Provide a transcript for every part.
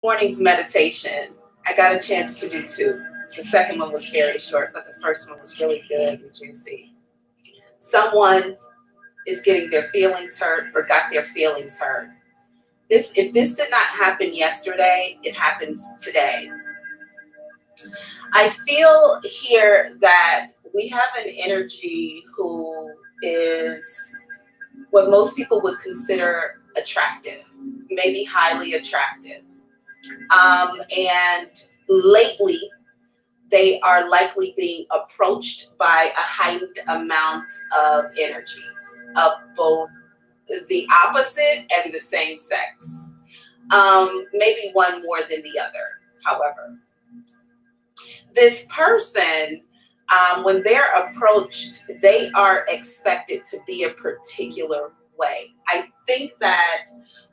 morning's meditation, I got a chance to do two. The second one was very short, but the first one was really good and juicy. Someone is getting their feelings hurt or got their feelings hurt. If this did not happen yesterday, it happens today. I feel here that we have an energy who is what most people would consider attractive, maybe highly attractive. And lately, they are likely being approached by a heightened amount of energies of both the opposite and the same sex. Maybe one more than the other, however. This person, when they're approached, they are expected to be a particular way. I think that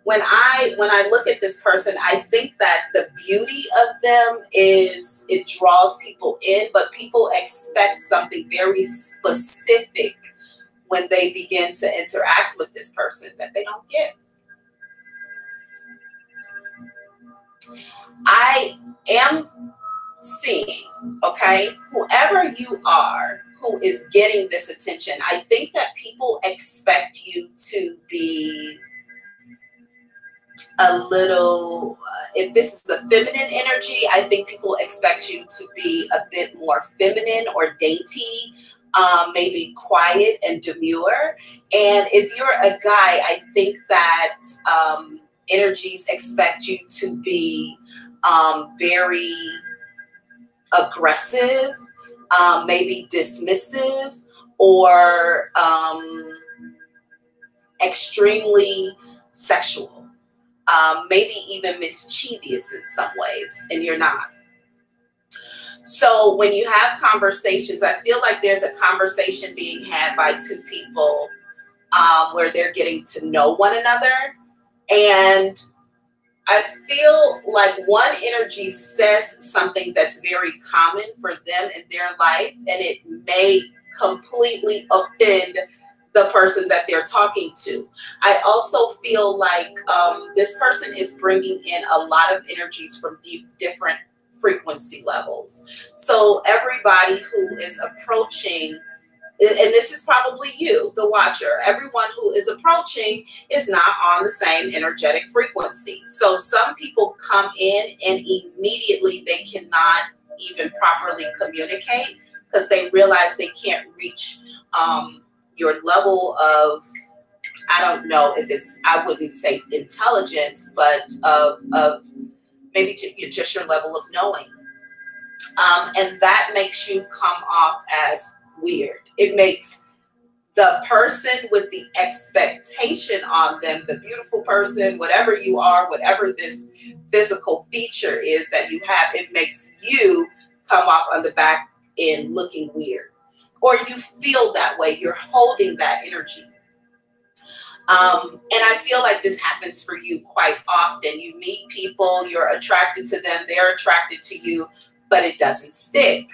when I look at this person, I think that the beauty of them is it draws people in, but people expect something very specific when they begin to interact with this person that they don't get. I am seeing, okay, whoever you are who is getting this attention, I think that people expect you to be a little, if this is a feminine energy, I think people expect you to be a bit more feminine or dainty, maybe quiet and demure. And if you're a guy, I think that energies expect you to be very aggressive, maybe dismissive, or extremely sexual. Maybe even mischievous in some ways, and you're not. So when you have conversations, I feel like there's a conversation being had by two people where they're getting to know one another. And I feel like one energy says something that's very common for them in their life, and it may completely offend the person that they're talking to. I also feel like this person is bringing in a lot of energies from different frequency levels. So everybody who is approaching, and this is probably you, the watcher, everyone who is approaching is not on the same energetic frequency. So some people come in and immediately they cannot even properly communicate because they realize they can't reach your level of, I don't know if it's, I wouldn't say intelligence, but of maybe just your level of knowing. And that makes you come off as weird. It makes the person with the expectation on them, the beautiful person, whatever you are, whatever this physical feature is that you have, it makes you come off on the back end looking weird. Or you feel that way, you're holding that energy. And I feel like this happens for you quite often. You meet people, you're attracted to them, they're attracted to you, but it doesn't stick.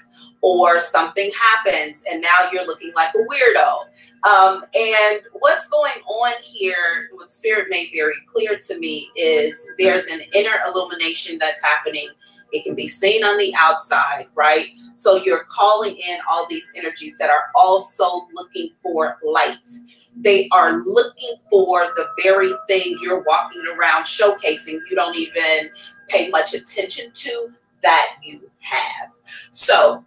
Or something happens and now you're looking like a weirdo. And what's going on here, what Spirit made very clear to me, is there's an inner illumination that's happening. It can be seen on the outside, right? So you're calling in all these energies that are also looking for light. They are looking for the very thing you're walking around showcasing. You don't even pay much attention to that you have. So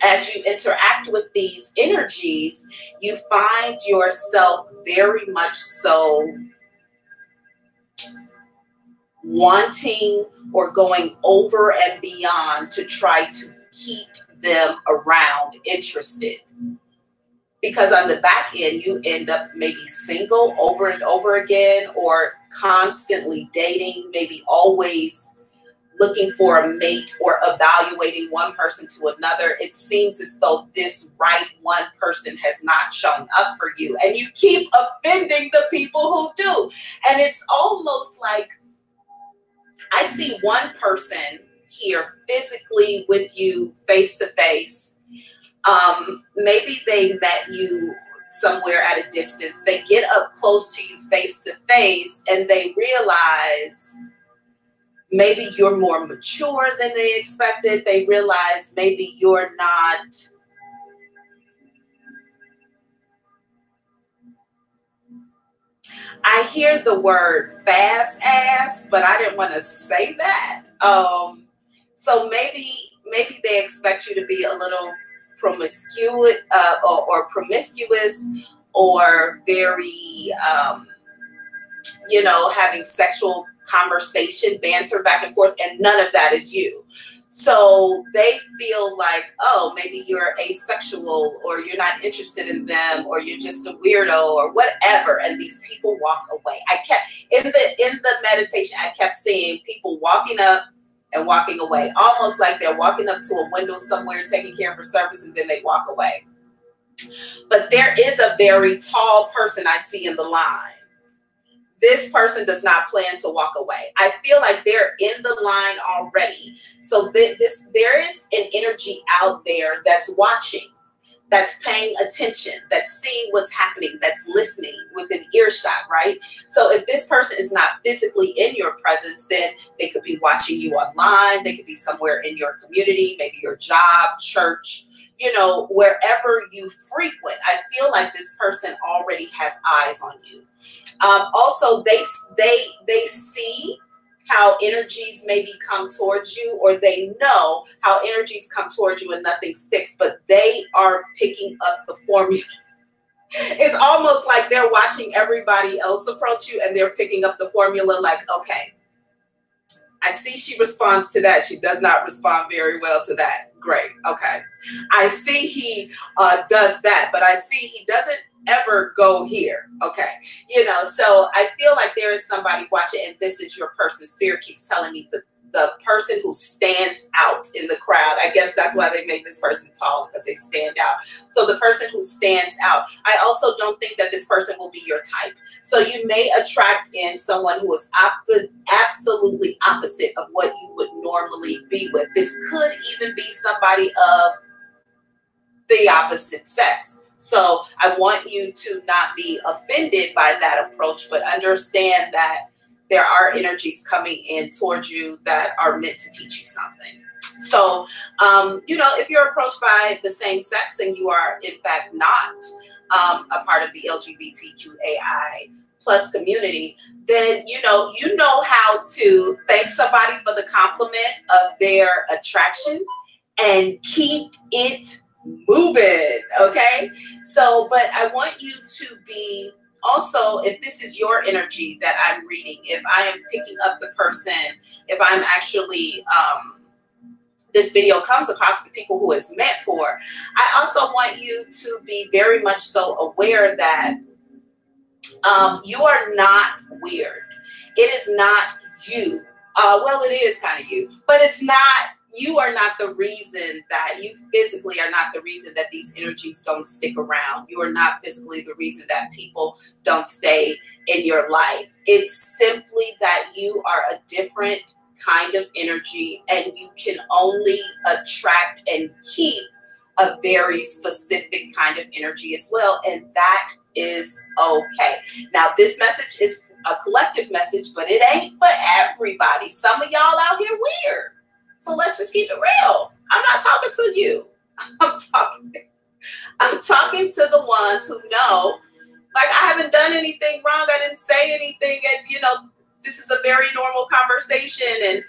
as you interact with these energies, you find yourself very much so wanting or going over and beyond to try to keep them around, interested. Because on the back end, you end up maybe single over and over again, or constantly dating, maybe always looking for a mate or evaluating one person to another. It seems as though this right one person has not shown up for you, and you keep offending the people who do. And it's almost like I see one person here physically with you face to face. Maybe they met you somewhere at a distance. They get up close to you face to face and they realize Maybe you're more mature than they expected. They realize maybe you're not I hear the word fast ass, but I didn't want to say that. So maybe they expect you to be a little promiscuous or promiscuous, or very you know, having sexual conversation, banter back and forth, and none of that is you. So they feel like, oh, maybe you're asexual, or you're not interested in them, or you're just a weirdo, or whatever. And these people walk away. I kept in the meditation, I kept seeing people walking up and walking away, almost like they're walking up to a window somewhere, taking care of a service, and then they walk away. But there is a very tall person I see in the line. This person does not plan to walk away. I feel like they're in the line already. So there is an energy out there that's watching, that's paying attention, that's seeing what's happening, that's listening with an earshot, right? So if this person is not physically in your presence, then they could be watching you online. They could be somewhere in your community, maybe your job, church, you know, wherever you frequent. I feel like this person already has eyes on you. Also, they see how energies maybe come towards you, or they know how energies come towards you and nothing sticks, but they are picking up the formula. It's almost like they're watching everybody else approach you and they're picking up the formula like, okay, I see she responds to that. She does not respond very well to that. Great. Okay. I see he does that, but I see he doesn't ever go here. Okay. You know, so I feel like there is somebody watching, and this is your person. Spirit keeps telling me the person who stands out in the crowd. I guess that's why they make this person tall, because they stand out. So the person who stands out. I also don't think that this person will be your type. So you may attract in someone who is absolutely opposite of what you would normally be with. This could even be somebody of the opposite sex. So I want you to not be offended by that approach, but understand that there are energies coming in towards you that are meant to teach you something. So, you know, if you're approached by the same sex and you are in fact not a part of the LGBTQAI plus community, then you know how to thank somebody for the compliment of their attraction and keep it moving. Okay. So, but I want you to be also, if this is your energy that I'm reading, if I am picking up the person, if I'm actually, this video comes across the people who it's meant for, I also want you to be very much so aware that you are not weird. It is not you. Well, it is kind of you, but it's not. You are not the reason that you physically are not the reason that these energies don't stick around. You are not physically the reason that people don't stay in your life. It's simply that you are a different kind of energy, and you can only attract and keep a very specific kind of energy as well. And that is okay. Now, this message is a collective message, but it ain't for everybody. Some of y'all out here weird. So let's just keep it real. I'm not talking to you. I'm talking to the ones who know, like, I haven't done anything wrong. I didn't say anything. And, you know, this is a very normal conversation. And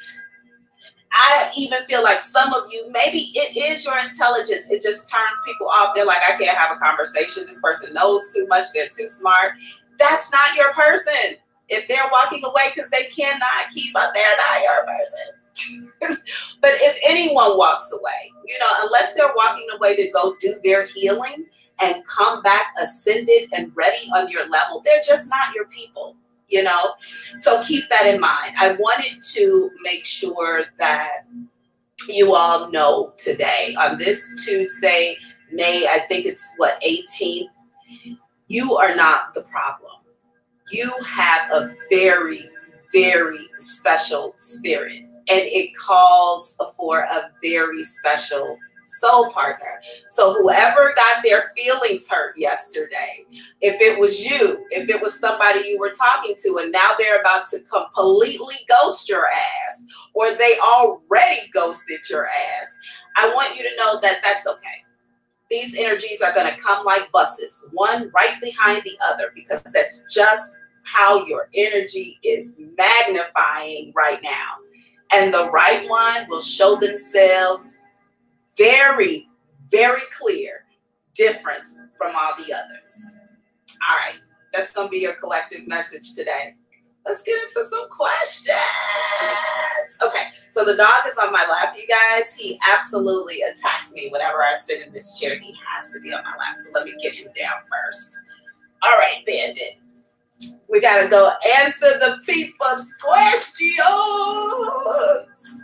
I even feel like some of you, maybe it is your intelligence. It just turns people off. They're like, I can't have a conversation. This person knows too much. They're too smart. That's not your person. If they're walking away because they cannot keep up, they're not your person. But if anyone walks away, you know, unless they're walking away to go do their healing and come back ascended and ready on your level, they're just not your people, you know. So keep that in mind. I wanted to make sure that you all know today, on this Tuesday, May, I think it's what, 18th, you are not the problem. You have a very, very special spirit. And it calls for a very special soul partner. So whoever got their feelings hurt yesterday, if it was you, if it was somebody you were talking to, and now they're about to completely ghost your ass, they already ghosted your ass. I want you to know that that's okay. These energies are going to come like buses, one right behind the other, because that's just how your energy is magnifying right now. And the right one will show themselves very, very clear, different from all the others. All right, that's going to be your collective message today. Let's get into some questions. Okay, so the dog is on my lap, you guys. He absolutely attacks me whenever I sit in this chair. He has to be on my lap, so let me get him down first. All right, Bandit. We got to go answer the people's questions.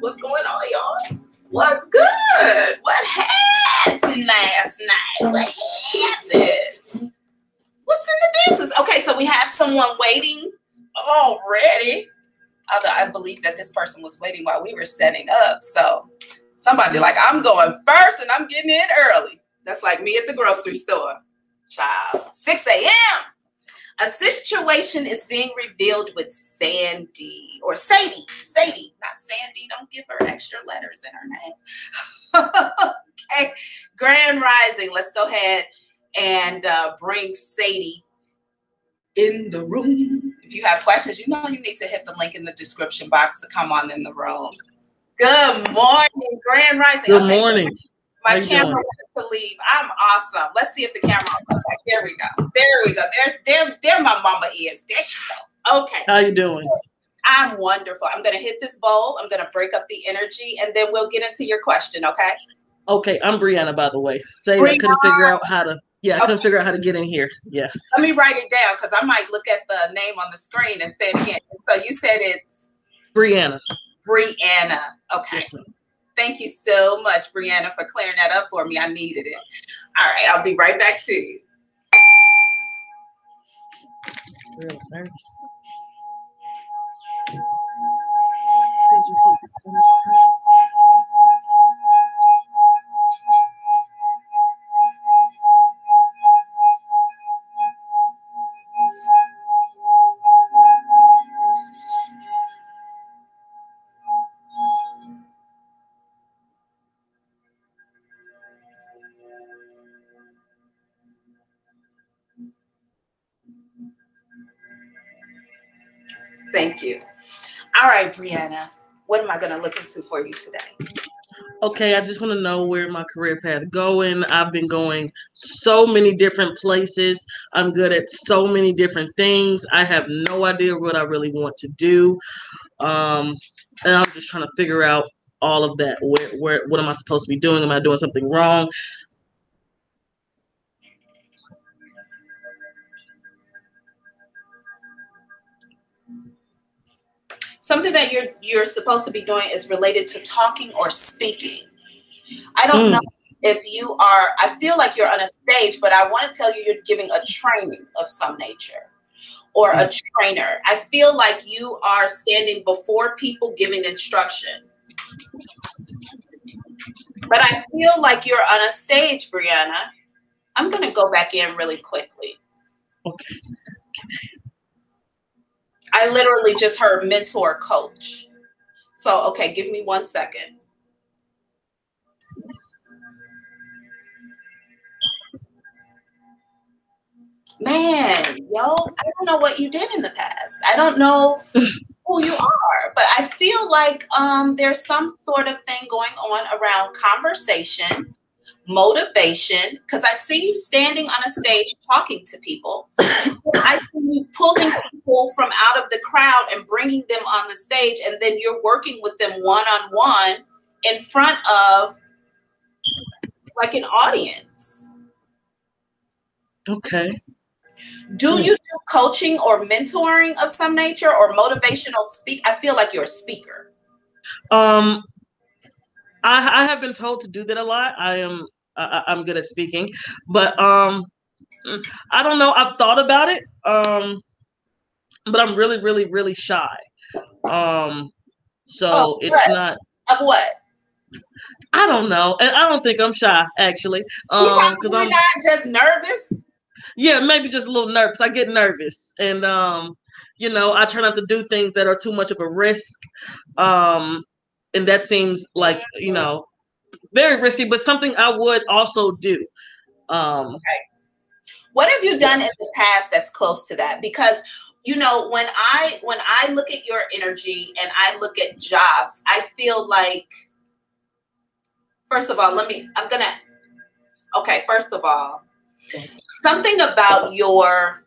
What's going on, y'all? What's good? What happened last night? What happened? What's in the business? Okay, so we have someone waiting already. Although I believe that this person was waiting while we were setting up. So somebody like, I'm going first and I'm getting in early. That's like me at the grocery store. Child, 6 a.m. A situation is being revealed with Sandy or Sadie. Sadie, not Sandy. Don't give her extra letters in her name. Okay. Grand Rising. Let's go ahead and bring Sadie in the room. If you have questions, you know you need to hit the link in the description box to come on in the room. Good morning, Grand Rising. Good morning. So my camera wanted to leave. I'm awesome. Let's see if the camera will come back. There we go. There we go. There my mama is. There she go. Okay. How you doing? I'm wonderful. I'm going to hit this bowl. I'm going to break up the energy, and then we'll get into your question, okay? Okay. I'm Brianna, by the way. I couldn't figure out how to. Yeah, I couldn't figure out how to get in here. Yeah. Let me write it down because I might look at the name on the screen and say it again. So you said it's Brianna. Brianna. Okay. Yes, thank you so much, Brianna, for clearing that up for me. I needed it. All right. I'll be right back to you. Real nice. Thank you. All right, Brianna, what am I going to look into for you today? Okay, I just want to know where my career path is going. I've been going so many different places. I'm good at so many different things. I have no idea what I really want to do. And I'm just trying to figure out all of that. What am I supposed to be doing? Am I doing something wrong? Something that you're supposed to be doing is related to talking or speaking. I don't know if you are, I feel like you're on a stage, but I want to tell you you're giving a training of some nature or a trainer. I feel like you are standing before people giving instruction. But I feel like you're on a stage, Brianna. I'm going to go back in really quickly. Okay. I literally just heard mentor coach. So, okay, give me 1 second. Man, yo, I don't know what you did in the past. I don't know who you are, but I feel like there's some sort of thing going on around conversation, motivation, because I see you standing on a stage talking to people. I see you pulling people from out of the crowd and bringing them on the stage, and then you're working with them one-on-one in front of like an audience. Okay. Do you do coaching or mentoring of some nature or motivational speak? I feel like you're a speaker. I have been told to do that a lot. I'm good at speaking, but I don't know. I've thought about it, but I'm really, really, really shy. So it's not of what? I don't know, and I don't think I'm shy actually. Because I'm not just nervous. Yeah, maybe just a little nervous. I get nervous, and you know, I try not to do things that are too much of a risk. and that seems like, you know, very risky, but something I would also do. Okay. What have you done in the past that's close to that? Because, you know, when I look at your energy and I look at jobs, I feel like, first of all, first of all, something about your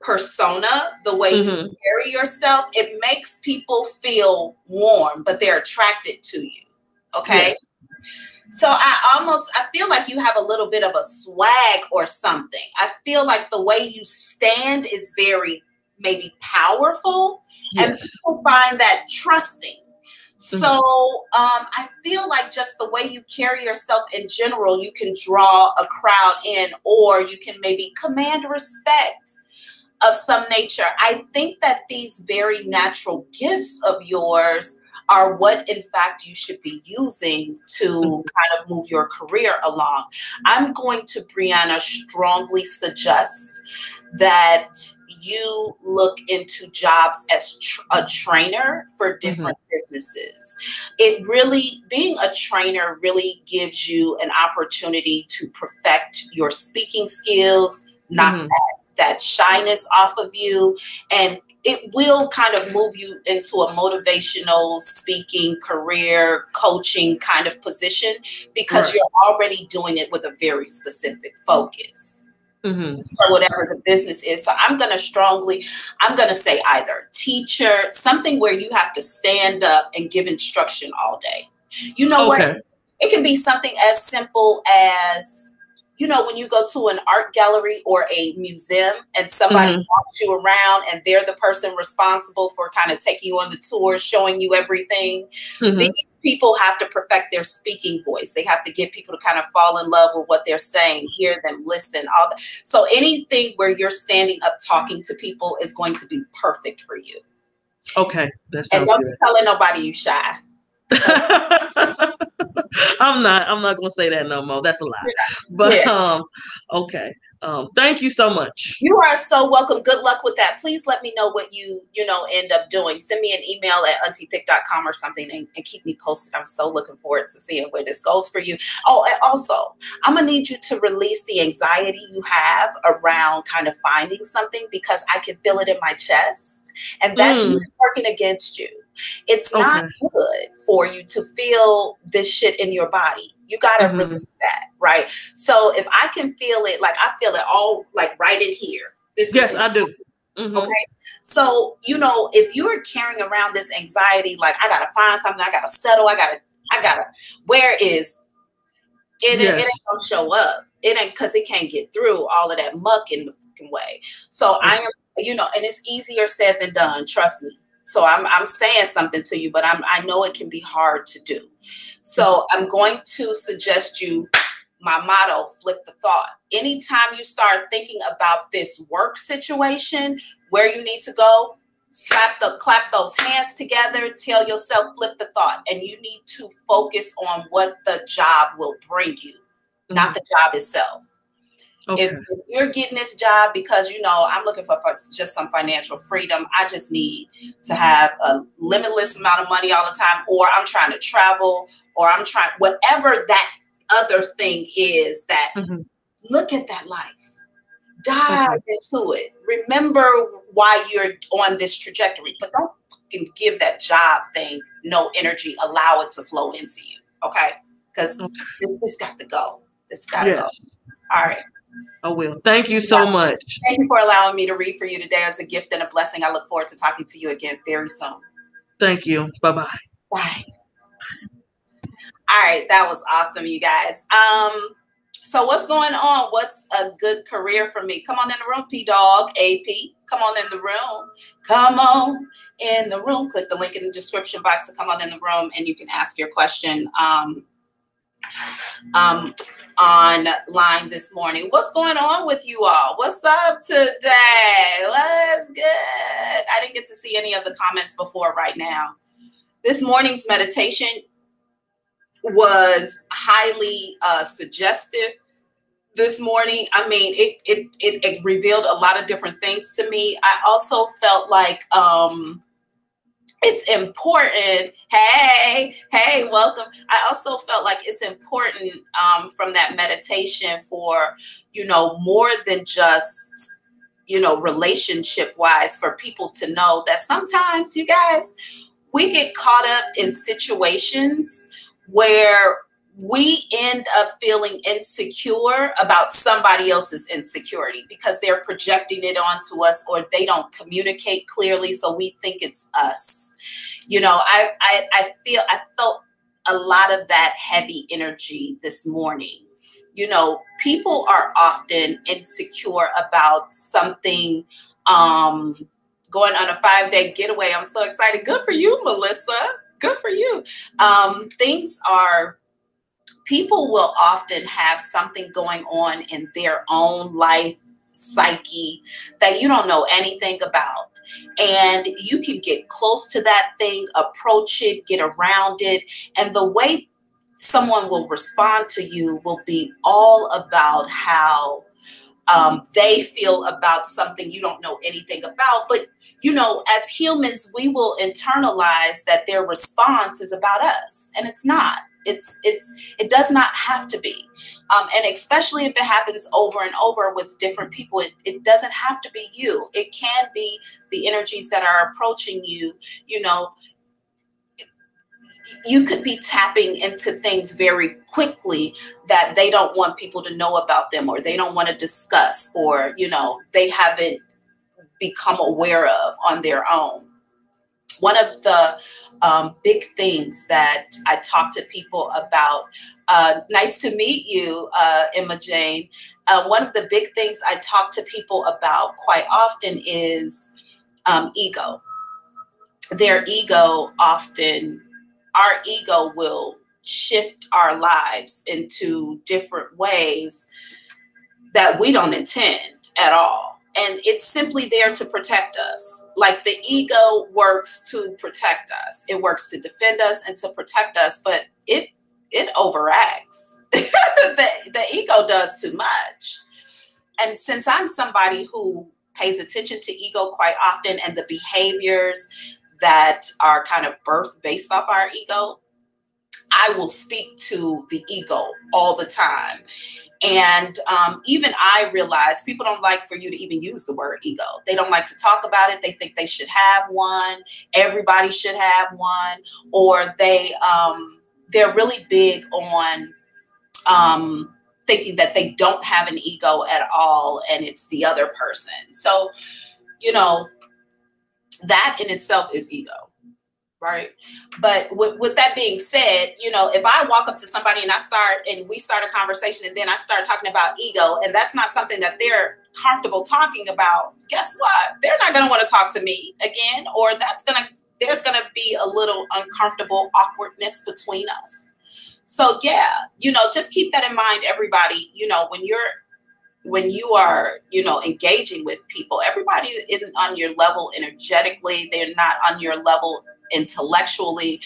persona, the way you carry yourself, it makes people feel warm, but they're attracted to you. Okay. Yes. So I feel like you have a little bit of a swag or something. I feel like the way you stand is very maybe powerful, and people find that trusting. So I feel like just the way you carry yourself in general, you can draw a crowd in, or you can maybe command respect of some nature. I think that these very natural gifts of yours are what, in fact, you should be using to kind of move your career along. I'm going to, Brianna, strongly suggest that you look into jobs as a trainer for different businesses. It really, being a trainer really gives you an opportunity to perfect your speaking skills, knock that shyness off of you, and it will kind of move you into a motivational speaking, career coaching kind of position, because you're already doing it with a very specific focus for whatever the business is. So I'm going to say either teacher, something where you have to stand up and give instruction all day. You know what? It can be something as simple as, you know, when you go to an art gallery or a museum and somebody walks you around and they're the person responsible for kind of taking you on the tour, showing you everything. These people have to perfect their speaking voice. They have to get people to kind of fall in love with what they're saying, hear them, listen, all that. So anything where you're standing up talking to people is going to be perfect for you. Okay. That sounds good. And don't be telling nobody you shy. I'm not gonna say that no more. That's a lie. But okay. Thank you so much. You are so welcome. Good luck with that. Please let me know what you end up doing. Send me an email at auntiethick.com or something and keep me posted. I'm so looking forward to seeing where this goes for you. Oh, and also, I'm gonna need you to release the anxiety you have around kind of finding something, because I can feel it in my chest, and that's working against you. It's not good for you to feel this shit in your body. You got to release that, right? So if I can feel it, like I feel it all like right in here. I do. Okay. So, you know, if you're carrying around this anxiety, like I got to find something, I got to settle, I got to, where is it? It ain't gonna show up. It ain't, because it can't get through all of that muck in the fucking way. So I am, you know, and it's easier said than done. Trust me. So I'm saying something to you, but I know it can be hard to do. So I'm going to suggest you my motto, flip the thought. Anytime you start thinking about this work situation, where you need to go, clap those hands together, tell yourself, flip the thought. And you need to focus on what the job will bring you, not the job itself. If you're getting this job because, you know, I'm looking for just some financial freedom, I just need to have a limitless amount of money all the time, or I'm trying to travel, or I'm trying, whatever that other thing is, that look at that life, dive into it. Remember why you're on this trajectory, but don't fucking give that job thing no energy. Allow it to flow into you. Okay. Because this got to go. This got to go. All right. I will. Thank you so much. Thank you for allowing me to read for you today. As a gift and a blessing. I look forward to talking to you again very soon. Thank you. Bye-bye. Bye. All right. That was awesome, you guys. So what's going on? What's a good career for me? Come on in the room, P-Dog, AP. Come on in the room. Come on in the room. Click the link in the description box to come on in the room, and you can ask your question online this morning. What's going on with you all? What's up today? What's good? I didn't get to see any of the comments before right now. This morning's meditation was highly suggestive this morning. I mean, it revealed a lot of different things to me. I also felt like it's important. Hey, welcome. I also felt like it's important from that meditation for, you know, more than just, you know, relationship wise, for people to know that sometimes, you guys, we get caught up in situations where we end up feeling insecure about somebody else's insecurity because they're projecting it onto us, or they don't communicate clearly, so we think it's us. You know, I felt a lot of that heavy energy this morning. You know, people are often insecure about something, going on a 5-day getaway. I'm so excited. Good for you, Melissa. Good for you. People will often have something going on in their own life psyche that you don't know anything about. And you can get close to that thing, approach it, get around it. And the way someone will respond to you will be all about how they feel about something you don't know anything about. But, you know, as humans, we will internalize that their response is about us, and it's not. It does not have to be. And especially if it happens over and over with different people, it doesn't have to be you. It can be the energies that are approaching you. You know, you could be tapping into things very quickly that they don't want people to know about them, or they don't want to discuss, or, you know, they haven't become aware of on their own. One of the big things that I talk to people about, nice to meet you, Emma Jane. One of the big things I talk to people about quite often is ego. Their ego often, our ego will shift our lives into different ways that we don't intend at all. And it's simply there to protect us. Like, the ego works to protect us. It works to defend us and to protect us, but it overacts. The ego does too much. And since I'm somebody who pays attention to ego quite often, and the behaviors that are kind of birthed based off our ego, I will speak to the ego all the time. And even I realize people don't like for you to even use the word ego. They don't like to talk about it. They think they should have one. Everybody should have one. Or they're really big on thinking that they don't have an ego at all, and it's the other person. So, you know, that in itself is ego. Right. But with that being said, you know, if I walk up to somebody and we start a conversation, and then I start talking about ego, and that's not something that they're comfortable talking about, guess what? They're not going to want to talk to me again, or there's going to be a little uncomfortable awkwardness between us. So, yeah, you know, just keep that in mind, everybody. You know, when you are, you know, engaging with people, everybody isn't on your level energetically. They're not on your level intellectually,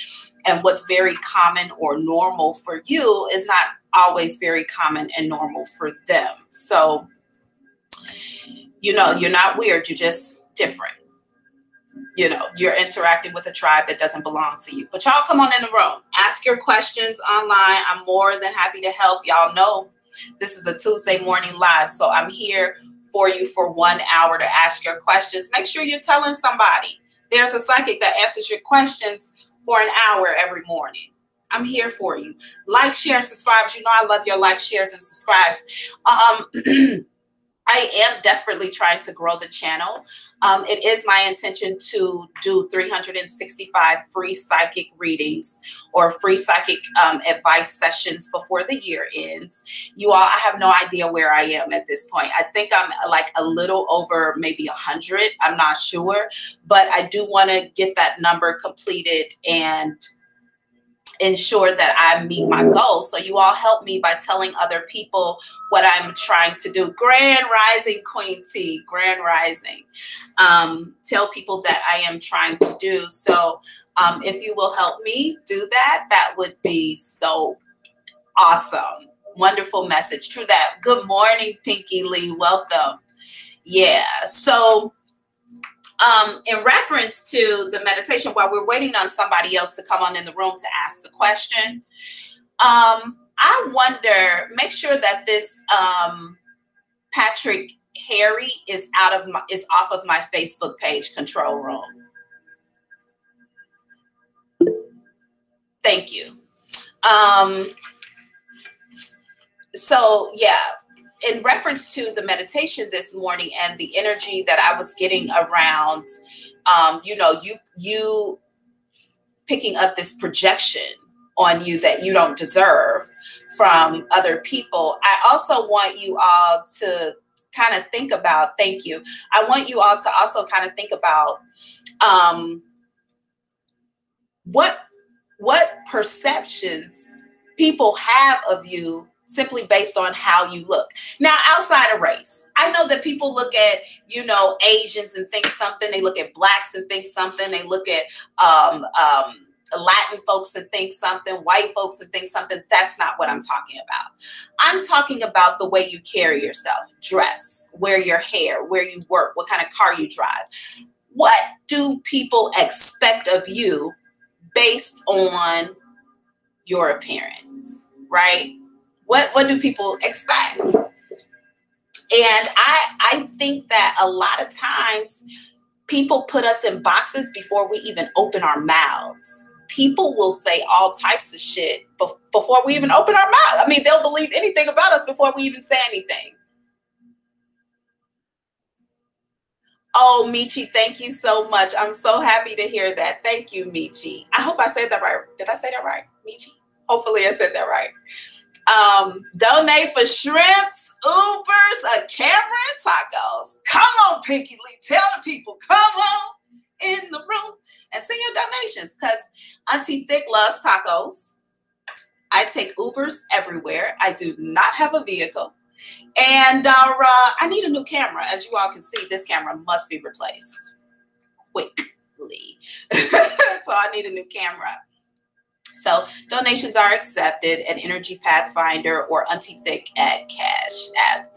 and what's very common or normal for you is not always very common and normal for them. So, you know, you're not weird, you're just different. You know, you're interacting with a tribe that doesn't belong to you. But y'all come on in the room, ask your questions online. I'm more than happy to help. Y'all know this is a Tuesday morning live, so I'm here for you for 1 hour to ask your questions. Make sure you're telling somebody. There's a psychic that answers your questions for an hour every morning. I'm here for you. Like, share, subscribe. You know I love your likes, shares, and subscribes. I am desperately trying to grow the channel. It is my intention to do 365 free psychic readings or free psychic advice sessions before the year ends. You all, I have no idea where I am at this point. I think I'm like a little over maybe 100. I'm not sure, but I do want to get that number completed and ensure that I meet my goals. So you all help me by telling other people what I'm trying to do. Grand rising, Queen T, grand rising. Tell people that I am trying to do. So if you will help me do that, that would be so awesome. Wonderful message. True that. Good morning, Pinky Lee. Welcome. Yeah. So In reference to the meditation, while we're waiting on somebody else to come on in the room to ask a question, I wonder, make sure that this Patrick Harry is off of my Facebook page, control room. Thank you. So yeah, in reference to the meditation this morning and the energy that I was getting around, you know, you picking up this projection on you that you don't deserve from other people. I also want you all to kind of think about, thank you. I want you all to also kind of think about what perceptions people have of you simply based on how you look. Now, outside of race, I know that people look at, you know, Asians and think something. They look at blacks and think something. They look at Latin folks and think something, white folks and think something. That's not what I'm talking about. I'm talking about the way you carry yourself, dress, wear your hair, where you work, what kind of car you drive. What do people expect of you based on your appearance, right? What do people expect? And I think that a lot of times people put us in boxes before we even open our mouths. People will say all types of shit before we even open our mouth. I mean, they'll believe anything about us before we even say anything. Oh, Michi, thank you so much. I'm so happy to hear that. Thank you, Michi. I hope I said that right. Did I say that right, Michi? Hopefully I said that right. Donate for shrimps, Ubers, a camera, and tacos. Come on, Pinky Lee. Tell the people, come on in the room and send your donations, because Auntie Thick loves tacos. I take Ubers everywhere. I do not have a vehicle. And I need a new camera. As you all can see, this camera must be replaced quickly. So I need a new camera. So donations are accepted at Energy Pathfinder or Auntie Thick at Cash App.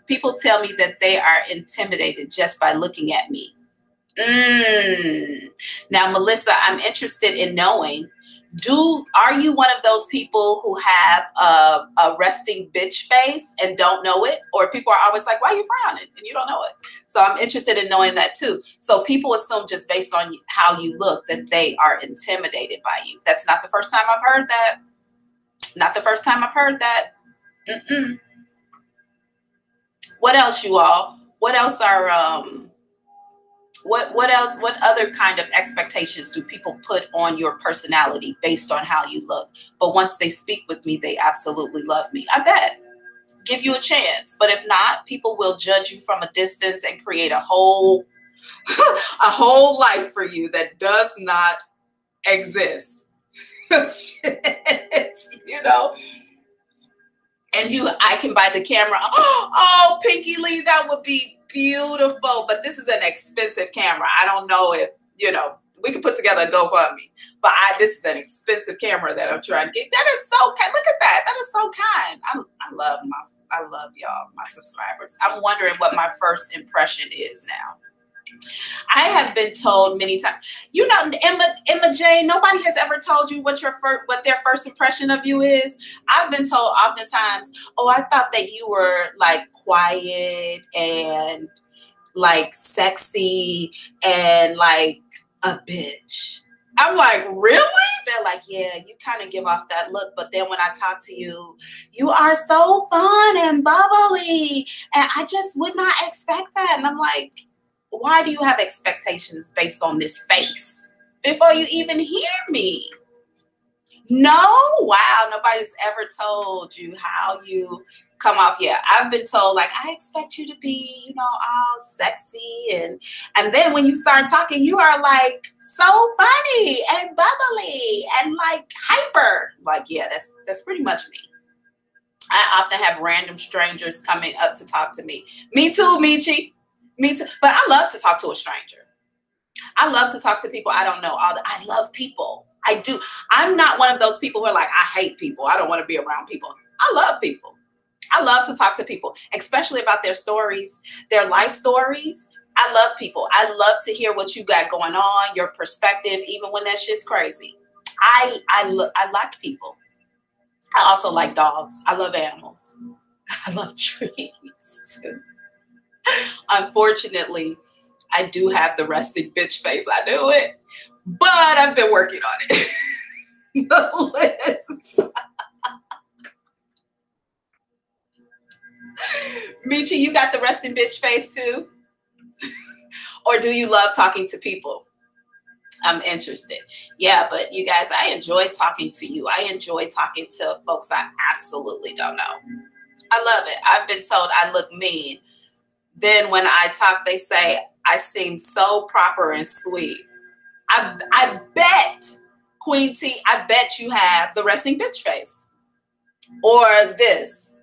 People tell me that they are intimidated just by looking at me. Now, Melissa, I'm interested in knowing, are you one of those people who have a resting bitch face and don't know it? Or people are always like, why are you frowning? And you don't know it. So I'm interested in knowing that too. So people assume just based on how you look that they are intimidated by you. That's not the first time I've heard that. Not the first time I've heard that. What else, you all? What else are, what other kind of expectations do people put on your personality based on how you look? But once they speak with me, they absolutely love me. I bet. Give you a chance. But if not, people will judge you from a distance and create a whole life for you that does not exist. Shit, you know? And I can buy the camera. Oh, Pinky Lee, that would be beautiful, but this is an expensive camera. I don't know if, you know, we can put together a GoFundMe, but this is an expensive camera that I'm trying to get. That is so kind. Look at that. That is so kind. I love y'all, my subscribers. I'm wondering what my first impression is now. I have been told many times, you know, Emma Jane, nobody has ever told you what their first impression of you is. I've been told oftentimes, oh, I thought that you were like quiet and like sexy and like a bitch. I'm like, really? They're like, yeah, you kind of give off that look. But then when I talk to you, you are so fun and bubbly. And I just would not expect that. And I'm like, why do you have expectations based on this face before you even hear me? No? Wow, nobody's ever told you how you come off. Yeah, I've been told, like, I expect you to be, you know, all sexy. And then when you start talking, you are like so funny and bubbly and like hyper. Like, yeah, that's pretty much me. I often have random strangers coming up to talk to me. Me too, Michi. Me too. But I love to talk to a stranger. I love to talk to people I don't know. I love people. I do. I'm not one of those people who are like, I hate people. I don't want to be around people. I love people. I love to talk to people, especially about their stories, their life stories. I love people. I love to hear what you got going on, your perspective, even when that shit's crazy. I like people. I also like dogs. I love animals. I love trees too. Unfortunately, I do have the resting bitch face. I knew it, but I've been working on it. Michi, you got the resting bitch face too? Or do you love talking to people? I'm interested. Yeah, but you guys, I enjoy talking to you. I enjoy talking to folks I absolutely don't know. I love it. I've been told I look mean. Then when I talk, they say I seem so proper and sweet. I bet, Queen T, I bet you have the resting bitch face. Or this.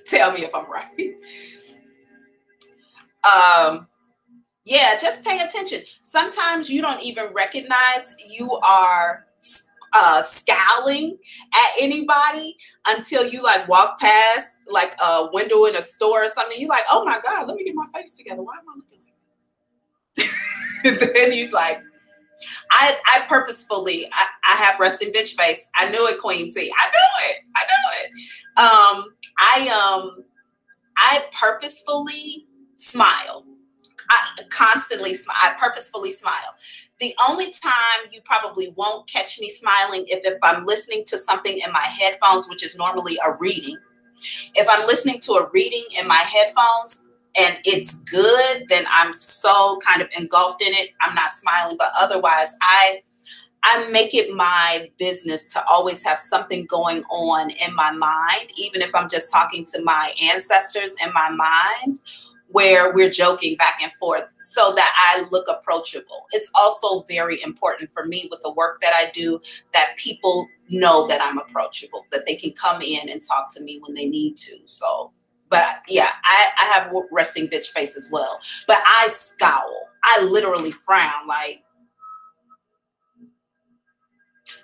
Tell me if I'm right. Yeah, just pay attention. Sometimes you don't even recognize you are scowling at anybody until you like walk past like a window in a store or something. You're like, oh my God, let me get my face together. Why am I looking like that? Then you like, I purposefully, I have resting bitch face. I knew it, Queen T. I knew it. I purposefully smile. I constantly smile. I purposefully smile. The only time you probably won't catch me smiling if I'm listening to something in my headphones, which is normally a reading. If I'm listening to a reading in my headphones and it's good, then I'm so kind of engulfed in it. I'm not smiling, but otherwise I make it my business to always have something going on in my mind, even if I'm just talking to my ancestors in my mind, where we're joking back and forth so that I look approachable. It's also very important for me with the work that I do that people know that I'm approachable, that they can come in and talk to me when they need to. So, but yeah, I have resting bitch face as well, but I scowl. I literally frown, like,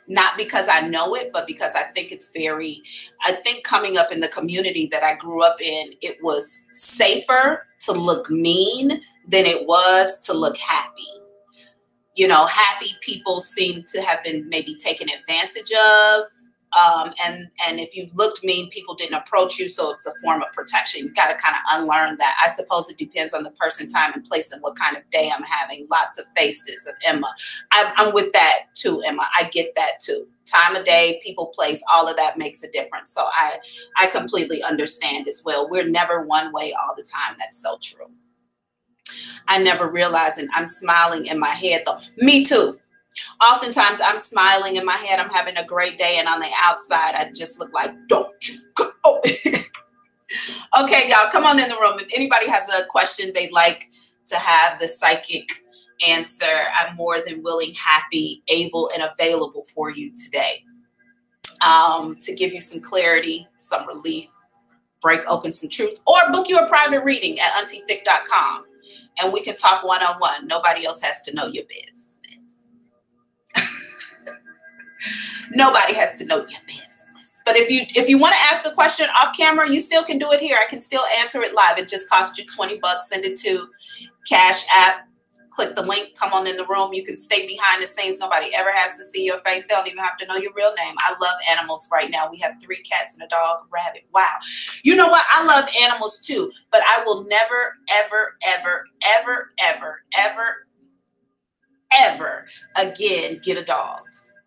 not because I know it, but because I think it's I think coming up in the community that I grew up in, it was safer to look mean than it was to look happy. You know, happy people seem to have been maybe taken advantage of. And if you looked mean, people didn't approach you. So it's a form of protection. You got to kind of unlearn that. I suppose it depends on the person, time, and place, and what kind of day I'm having. Lots of faces of Emma. I'm with that too, Emma. I get that too. Time of day, people, place, all of that makes a difference. So I completely understand as well. We're never one way all the time. That's so true. I never realized, and I'm smiling in my head though. Me too. Oftentimes I'm smiling in my head. I'm having a great day. And on the outside, I just look like, don't you go. Okay, y'all, come on in the room. If anybody has a question they'd like to have the psychic answer, I'm more than willing, happy, able, and available for you today to give you some clarity, some relief, break open some truth, or book you a private reading at auntiethick.com. And we can talk one-on-one. Nobody else has to know your business. Nobody has to know your business. But if you want to ask a question off camera, you still can do it here. I can still answer it live. It just costs you $20. Send it to Cash App. Click the link. Come on in the room. You can stay behind the scenes. Nobody ever has to see your face. They don't even have to know your real name. I love animals right now. We have 3 cats and a dog, a rabbit. Wow. You know what? I love animals too. But I will never, ever, ever, ever, ever, ever, ever again get a dog.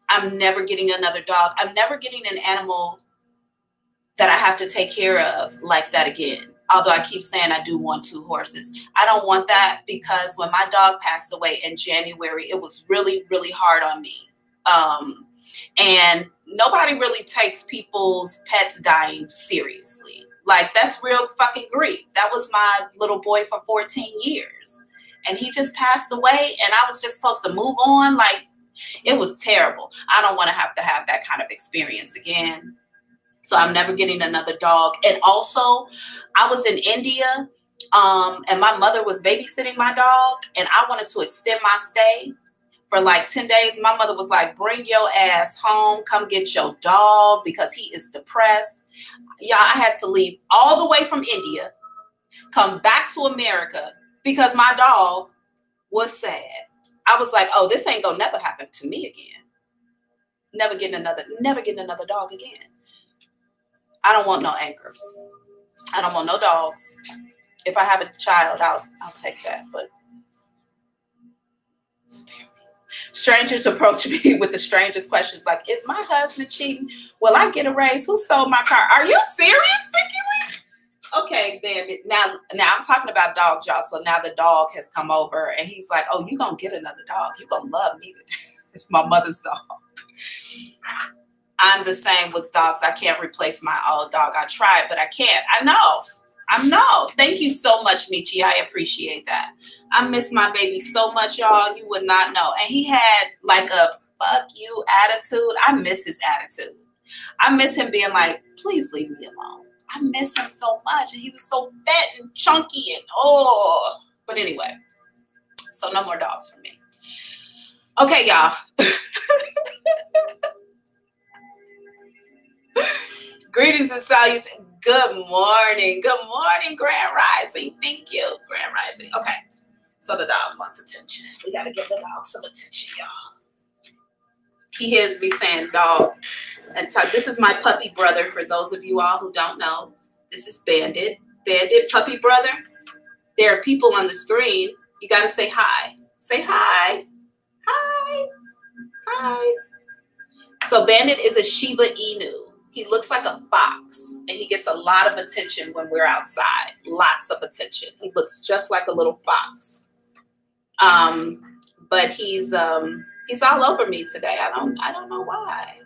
I'm never getting another dog. I'm never getting an animal that I have to take care of like that again. Although I keep saying I do want 2 horses. I don't want that because when my dog passed away in January, it was really, really hard on me. And nobody really takes people's pets dying seriously. Like, that's real fucking grief. That was my little boy for 14 years. And he just passed away and I was just supposed to move on. Like, it was terrible. I don't want to have that kind of experience again. So I'm never getting another dog. And also, I was in India and my mother was babysitting my dog and I wanted to extend my stay for like 10 days. My mother was like, bring your ass home. Come get your dog because he is depressed. Y'all, I had to leave all the way from India, come back to America because my dog was sad. I was like, oh, this ain't gonna never happen to me again. Never getting another dog again. I don't want no anchors. I don't want no dogs. If I have a child, I'll take that, but spare me. Strangers approach me with the strangest questions like, is my husband cheating? Will I get a raise? Who stole my car? Are you serious, Vicky Lee? Okay, then now I'm talking about dogs, y'all. So now the dog has come over and he's like, oh, you gonna get another dog. You gonna love me. It's my mother's dog. I'm the same with dogs. I can't replace my old dog. I tried, but I can't. I know. Thank you so much, Michi. I appreciate that. I miss my baby so much, y'all. You would not know. And he had like a fuck you attitude. I miss his attitude. I miss him being like, please leave me alone. I miss him so much. And he was so fat and chunky and oh. But anyway, so no more dogs for me. Okay, y'all. Greetings and salutations. Good morning. Good morning, Grand Rising. Thank you, Grand Rising. Okay, so the dog wants attention. We got to give the dog some attention, y'all. He hears me saying dog. And this is my puppy brother, for those of you all who don't know. This is Bandit. Bandit, puppy brother. There are people on the screen. You got to say hi. Say hi. Hi. Hi. So Bandit is a Shiba Inu. He looks like a fox, and he gets a lot of attention when we're outside. Lots of attention. He looks just like a little fox. But he's all over me today. I don't know why.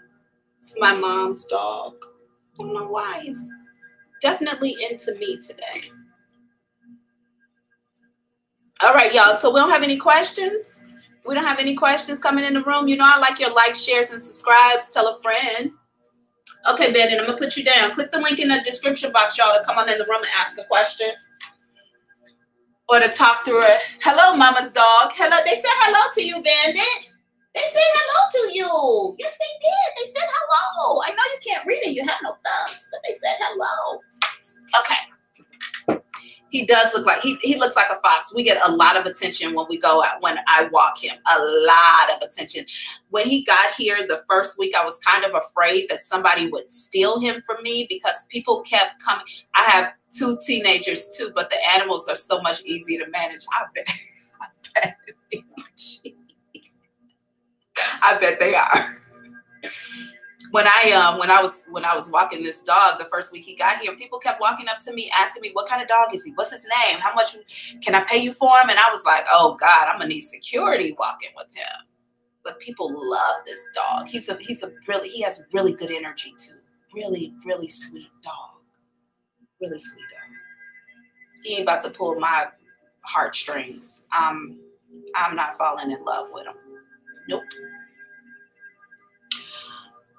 It's my mom's dog. I don't know why. He's definitely into me today. All right, y'all. So we don't have any questions. We don't have any questions coming in the room. You know, I like your likes, shares, and subscribes. Tell a friend. Okay, Bandit, I'm going to put you down. Click the link in the description box, y'all, to come on in the room and ask a question. Or to talk through it. Hello, Mama's dog. Hello. They said hello to you, Bandit. They said hello to you. Yes, they did. They said hello. I know you can't read it. You have no thumbs, but they said hello. Okay. He does look like, he looks like a fox. We get a lot of attention when we go out, when I walk him, a lot of attention. When he got here the first week, I was kind of afraid that somebody would steal him from me because people kept coming. I have 2 teenagers too, but the animals are so much easier to manage. I bet they are. When I was walking this dog the first week he got here, people kept walking up to me asking me, what kind of dog is he? What's his name? How much can I pay you for him? And I was like, oh God, I'm gonna need security walking with him. But people love this dog. He has really good energy too. Really, really sweet dog. Really sweet dog. He ain't about to pull my heartstrings. I'm not falling in love with him. Nope.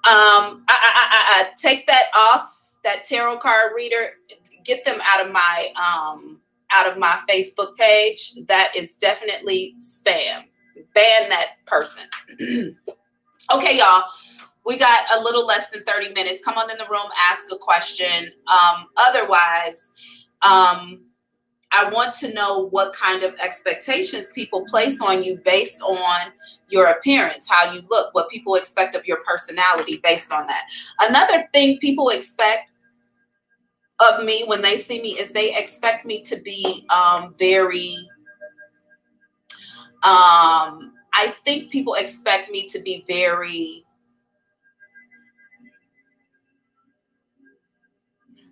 I take that off, that tarot card reader, get them out of my Facebook page. That is definitely spam. Ban that person. Okay, y'all, we got a little less than 30 minutes. Come on in the room, ask a question. Otherwise, I want to know what kind of expectations people place on you based on your appearance, how you look, what people expect of your personality based on that. Another thing people expect of me when they see me is they expect me to be I think people expect me to be very,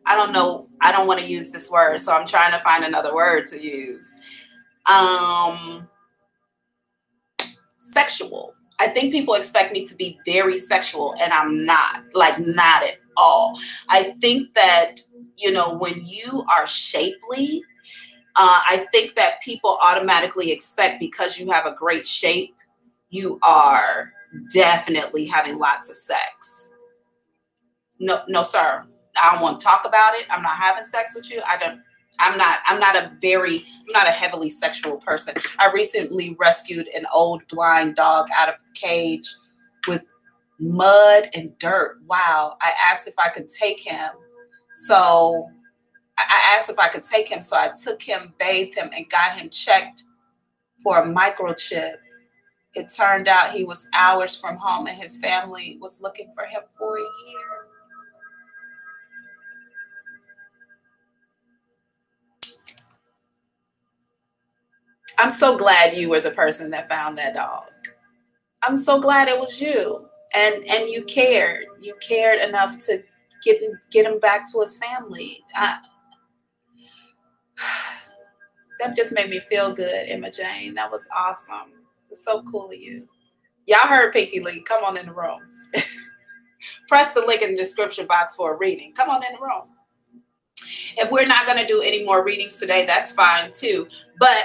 I don't know, I don't want to use this word, so I'm trying to find another word to use. Sexual. I think people expect me to be very sexual, and I'm not, like, not at all. I think that, you know, when you are shapely, I think that people automatically expect, because you have a great shape, you are definitely having lots of sex. No, no, sir. I don't want to talk about it. I'm not having sex with you. I'm not a heavily sexual person. I recently rescued an old blind dog out of a cage with mud and dirt. Wow. I asked if I could take him So I asked if I could take him. So I took him, bathed him, and got him checked for a microchip. It turned out he was hours from home and his family was looking for him for a year. I'm so glad you were the person that found that dog. I'm so glad it was you. And you cared. You cared enough to get him back to his family. That just made me feel good, Emma Jane. That was awesome. It's so cool of you. Y'all heard Pinky Lee. Come on in the room. Press the link in the description box for a reading. Come on in the room. If we're not going to do any more readings today, that's fine too. But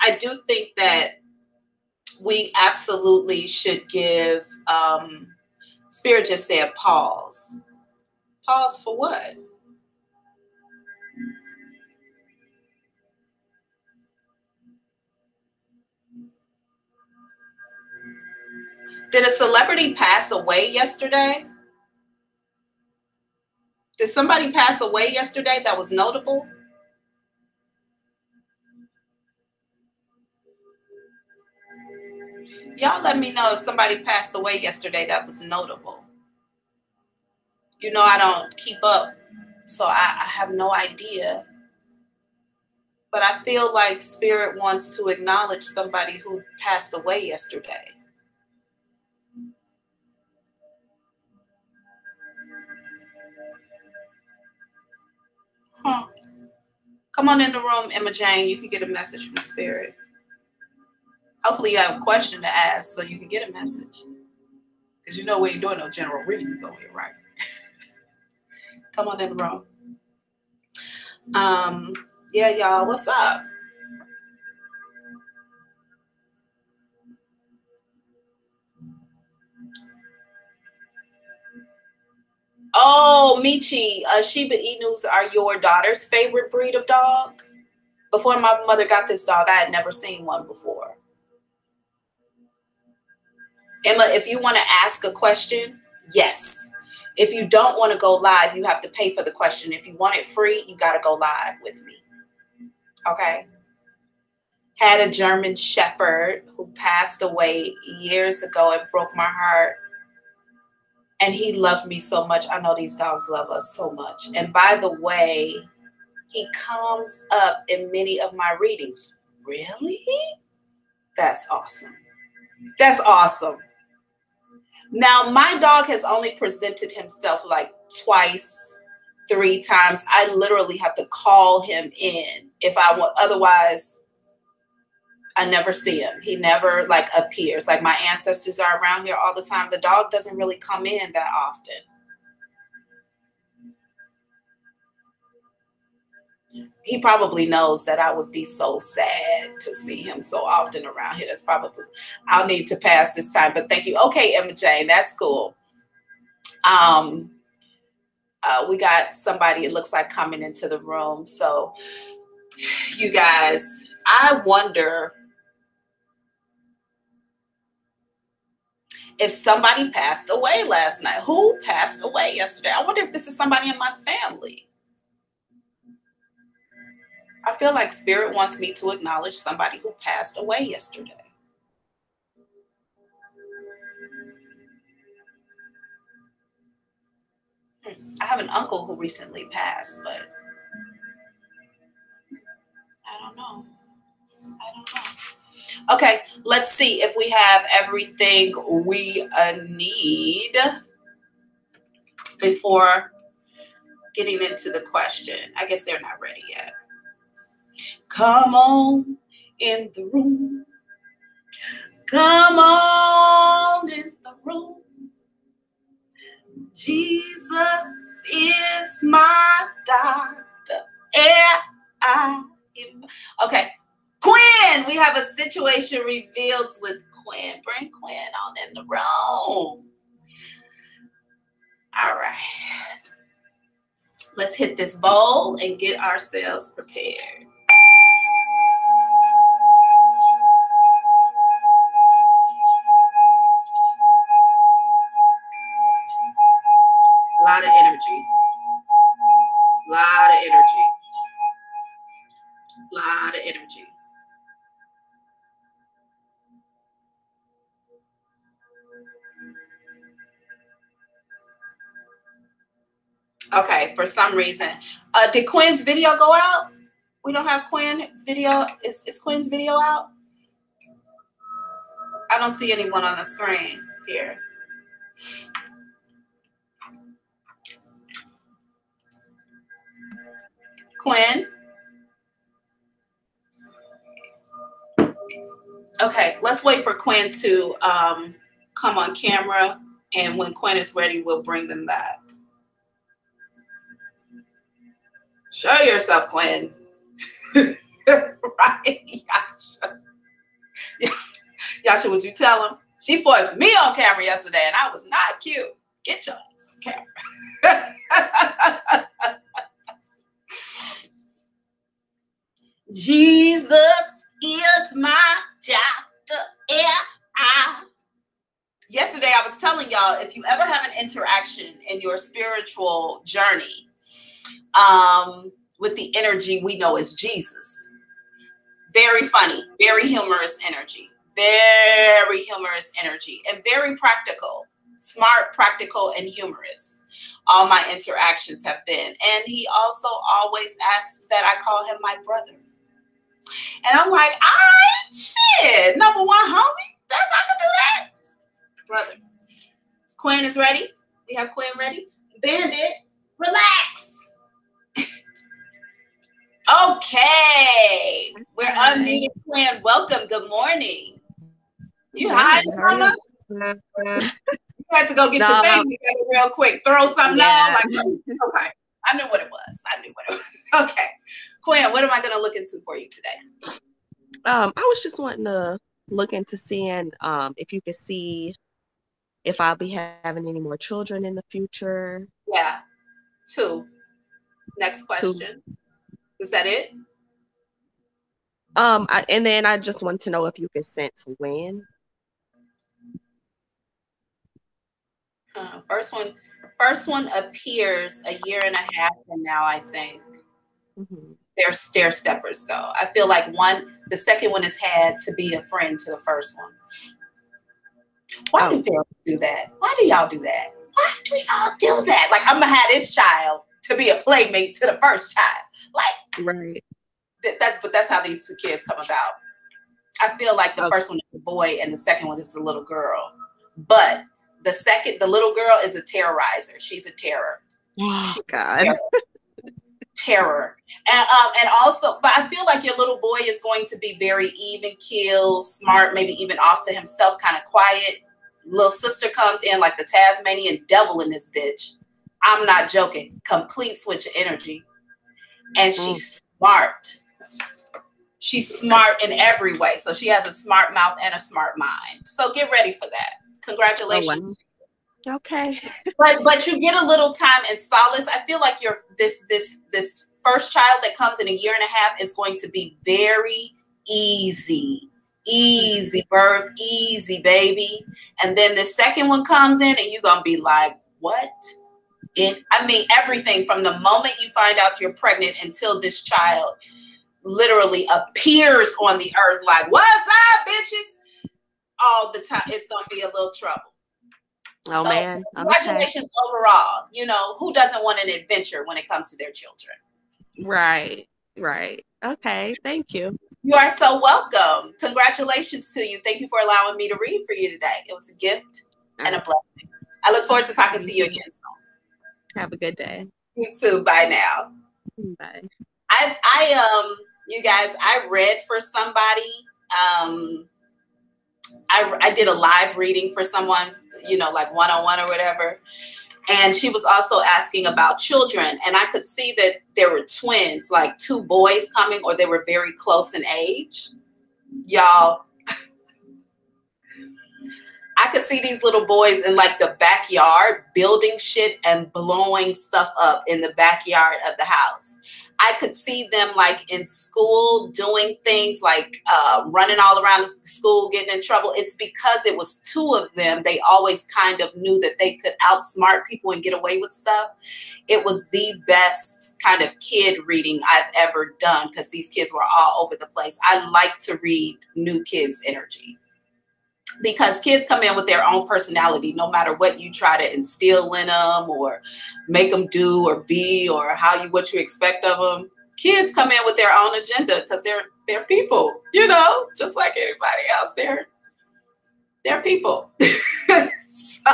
I do think that we absolutely should give, Spirit just said pause. Pause for what? Did a celebrity pass away yesterday? Did somebody pass away yesterday that was notable? Y'all let me know if somebody passed away yesterday that was notable. You know, I don't keep up, so I have no idea. But I feel like Spirit wants to acknowledge somebody who passed away yesterday. Come on in the room, Emma Jane. You can get a message from Spirit. Hopefully you have a question to ask so you can get a message. Because you know we ain't doing no general readings over here, right? Come on in the room. Yeah, y'all, what's up? Oh, Michi, Shiba Inus are your daughter's favorite breed of dog? Before my mother got this dog, I had never seen one before. Emma, if you want to ask a question, yes. If you don't want to go live, you have to pay for the question. If you want it free, you got to go live with me. Okay? Had a German Shepherd who passed away years ago. It broke my heart. And he loved me so much. I know these dogs love us so much. And by the way, he comes up in many of my readings. Really? That's awesome. That's awesome. Now, my dog has only presented himself like twice, 3 times. I literally have to call him in if I want. Otherwise, I never see him. He never like appears. Like my ancestors are around here all the time. The dog doesn't really come in that often. He probably knows that I would be so sad to see him so often around here. That's probably, I'll need to pass this time, but thank you. Okay, Emma Jane, that's cool. We got somebody, it looks like, coming into the room. So you guys, I wonder if somebody passed away last night. Who passed away yesterday? I wonder if this is somebody in my family. I feel like Spirit wants me to acknowledge somebody who passed away yesterday. I have an uncle who recently passed, but I don't know. Okay, let's see if we have everything we need before getting into the question. I guess they're not ready yet. Come on in the room. Come on in the room. Jesus is my doctor. Okay. Quinn, we have a situation revealed with Quinn. Bring Quinn on in the room. All right. Let's hit this bowl and get ourselves prepared. A lot of energy. Okay, for some reason. Did Quinn's video go out? We don't have Quinn video. Is Quinn's video out? I don't see anyone on the screen here. Quinn? Okay, let's wait for Quinn to come on camera, and when Quinn is ready, we'll bring them back. Show yourself, Quinn. Right, Yasha? Yasha, would you tell him? She forced me on camera yesterday, and I was not cute. Get your ass on camera. Jesus is my doctor. Yesterday, I was telling y'all, if you ever have an interaction in your spiritual journey with the energy we know is Jesus, very funny, very humorous energy, and very practical, smart, practical, and humorous. All my interactions have been. And he also always asks that I call him my brother. And I'm like, shit, number one, homie, I can do that. Brother. Quinn is ready. We have Quinn ready. Bandit, relax. Okay. We're unmuted, Quinn. Welcome. Good morning. You hiding from us? You had to go get your thing together real quick. Throw something on. Like, okay. I knew what it was. Okay. Quinn, what am I going to look into for you today? I was just wanting to look into seeing if you could see if I'll be having any more children in the future. Yeah. 2. Next question. 2. Is that it? And then I just want to know if you could sense when. First one appears a year and a half from now, I think. Mm-hmm. They're stair steppers, though. I feel like the second one has had to be a friend to the first one. Why do parents do that? Why do y'all do that? Why do y'all do that? Like, I'm gonna have this child to be a playmate to the first child. Like, right. But that's how these 2 kids come about. I feel like the first one is a boy and the second one is a little girl. But the little girl is a terrorizer. She's a terror. Oh, God. Terror. And also, but I feel like your little boy is going to be very even keel, smart, maybe even off to himself, kind of quiet. Little sister comes in like the Tasmanian devil in this bitch. I'm not joking. Complete switch of energy. And she's smart. She's smart in every way. So she has a smart mouth and a smart mind. So get ready for that. Congratulations. Oh, wow. Okay. but you get a little time and solace. I feel like this first child that comes in a year and a half is going to be very easy birth, easy baby. And then the second one comes in and you're going to be like, what? Everything from the moment you find out you're pregnant until this child literally appears on the earth like, what's up, bitches? All the time. It's going to be a little trouble. Oh, so, man. Congratulations overall. You know, who doesn't want an adventure when it comes to their children? Right. Okay. Thank you. You are so welcome. Congratulations to you. Thank you for allowing me to read for you today. It was a gift and a blessing. I look forward to talking to you again soon. Have a good day. You too. Bye now. Bye. You guys, I read for somebody. I did a live reading for someone, like one-on-one or whatever. And she was also asking about children. And I could see that there were twins, like 2 boys coming, or they were very close in age. Y'all, I could see these little boys in like the backyard building shit and blowing stuff up in the backyard of the house. I could see them like in school doing things like running all around the school, getting in trouble. It's because it was 2 of them. They always kind of knew that they could outsmart people and get away with stuff. It was the best kind of kid reading I've ever done because these kids were all over the place. I like to read new kids' energy. because kids come in with their own personality, no matter what you try to instill in them or make them do or be or what you expect of them. Kids come in with their own agenda because they're people, just like anybody else. They're people. So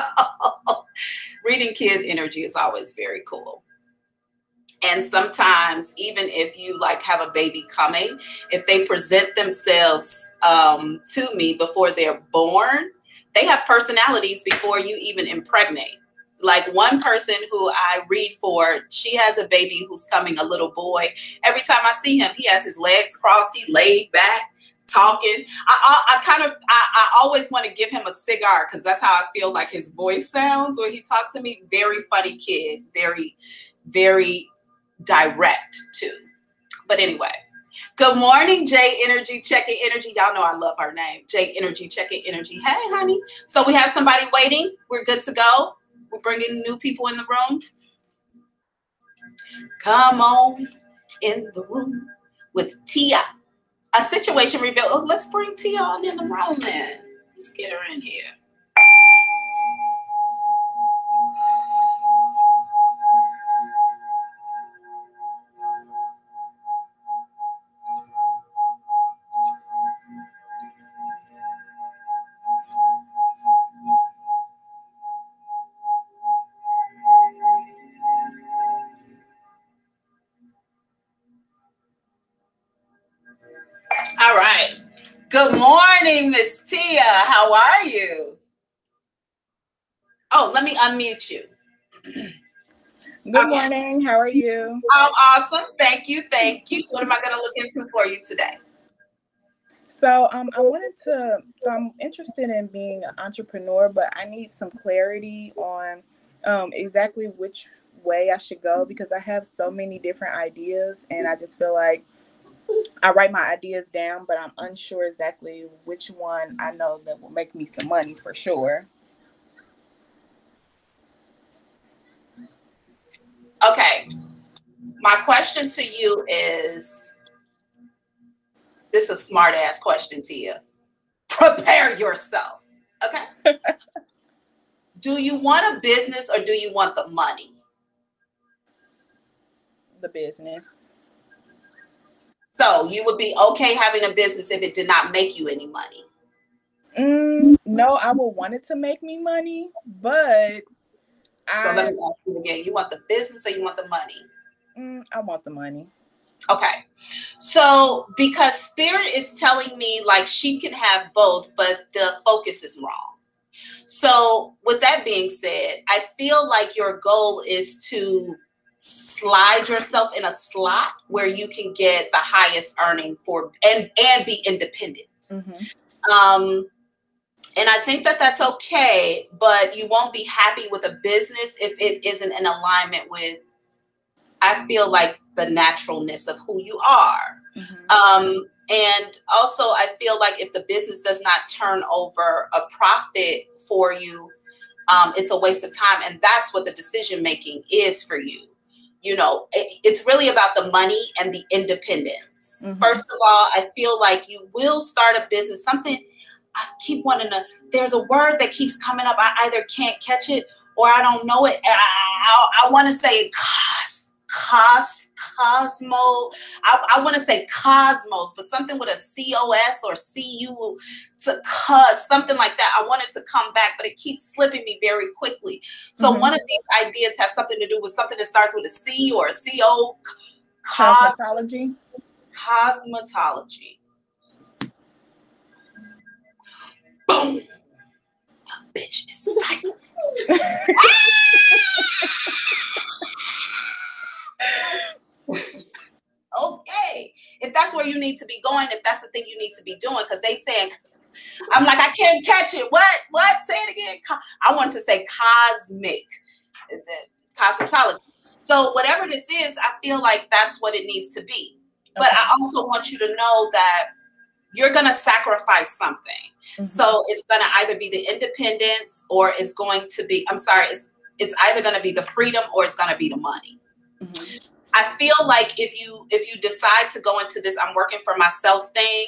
reading kids' energy is always very cool. And sometimes, even if you like have a baby coming, if they present themselves to me before they're born, they have personalities before you even impregnate. Like one person who I read for, she has a baby who's coming, a little boy. Every time I see him, he has his legs crossed, he laid back, talking. I always want to give him a cigar because that's how I feel like his voice sounds when he talks to me. Very funny kid, very, very direct too. But anyway, good morning, J Energy, checking energy. Y'all know I love her name, J Energy, checking energy. Hey, honey. So we have somebody waiting. We're good to go. We're bringing new people in the room. Come on in the room with Tia. A situation revealed. Oh, let's bring Tia on in the room then. Let's get her in here. All right. Good morning, Miss Tia. How are you? Oh, let me unmute you. Good morning. How are you? I'm awesome. Thank you. Thank you. What am I going to look into for you today? So I'm interested in being an entrepreneur, but I need some clarity on exactly which way I should go because I have so many different ideas and I just feel like I write my ideas down, but I'm unsure exactly which one I know that will make me some money for sure. Okay. My question to you is, this is a smart ass question to you. Prepare yourself. Okay. Do you want a business or do you want the money? The business. So you would be okay having a business if it did not make you any money? No, I would want it to make me money, but so let me ask you again. You want the business or you want the money? I want the money. Okay. So because Spirit is telling me like she can have both, but the focus is wrong. So with that being said, I feel like your goal is to slide yourself in a slot where you can get the highest earning for and be independent. Mm-hmm. And I think that that's okay, but you won't be happy with a business if it isn't in alignment with, I feel like, the naturalness of who you are. Mm-hmm. And also I feel like if the business does not turn over a profit for you, it's a waste of time. And that's what the decision making is for you. You know, it's really about the money and the independence. Mm-hmm. First of all, I feel like you will start a business, something I keep wanting to, there's a word that keeps coming up. I either can't catch it or I don't know it. I want to say Cosmo. I want to say Cosmos, but something with a COS or CU, something like that. I want it to come back, but it keeps slipping me very quickly. So mm-hmm. One of these ideas have something to do with something that starts with a C or a CO. Cosmetology. Cosmetology. Boom. The bitch is psychic. Okay, if that's where you need to be going, if that's the thing you need to be doing, because they saying, I'm like, I can't catch it. What? Say it again. I want to say cosmic, cosmetology. So whatever this is, I feel like that's what it needs to be. Okay. But I also want you to know that you're going to sacrifice something. Mm-hmm. So it's going to either be the independence or it's going to be, it's either going to be the freedom or it's going to be the money. Mm-hmm. I feel like if you decide to go into this I'm working for myself thing,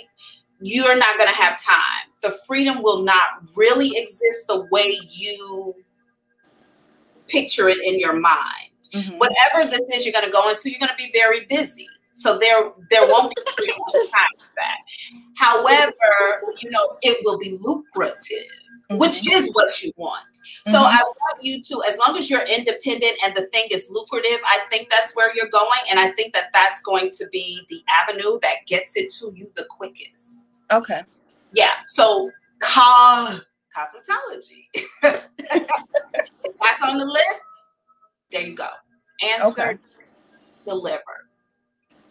you're not going to have time. The freedom will not really exist the way you picture it in your mind. Mm-hmm. Whatever this is you're going to go into, you're going to be very busy. So there won't be free time for that. However, you know, it will be lucrative, mm-hmm. which is what you want. Mm-hmm. So I want you to, as long as you're independent and the thing is lucrative, I think that's where you're going. And I think that that's going to be the avenue that gets it to you the quickest. Okay. Yeah. So cosmetology. If that's on the list, there you go. Answer, okay. Deliver.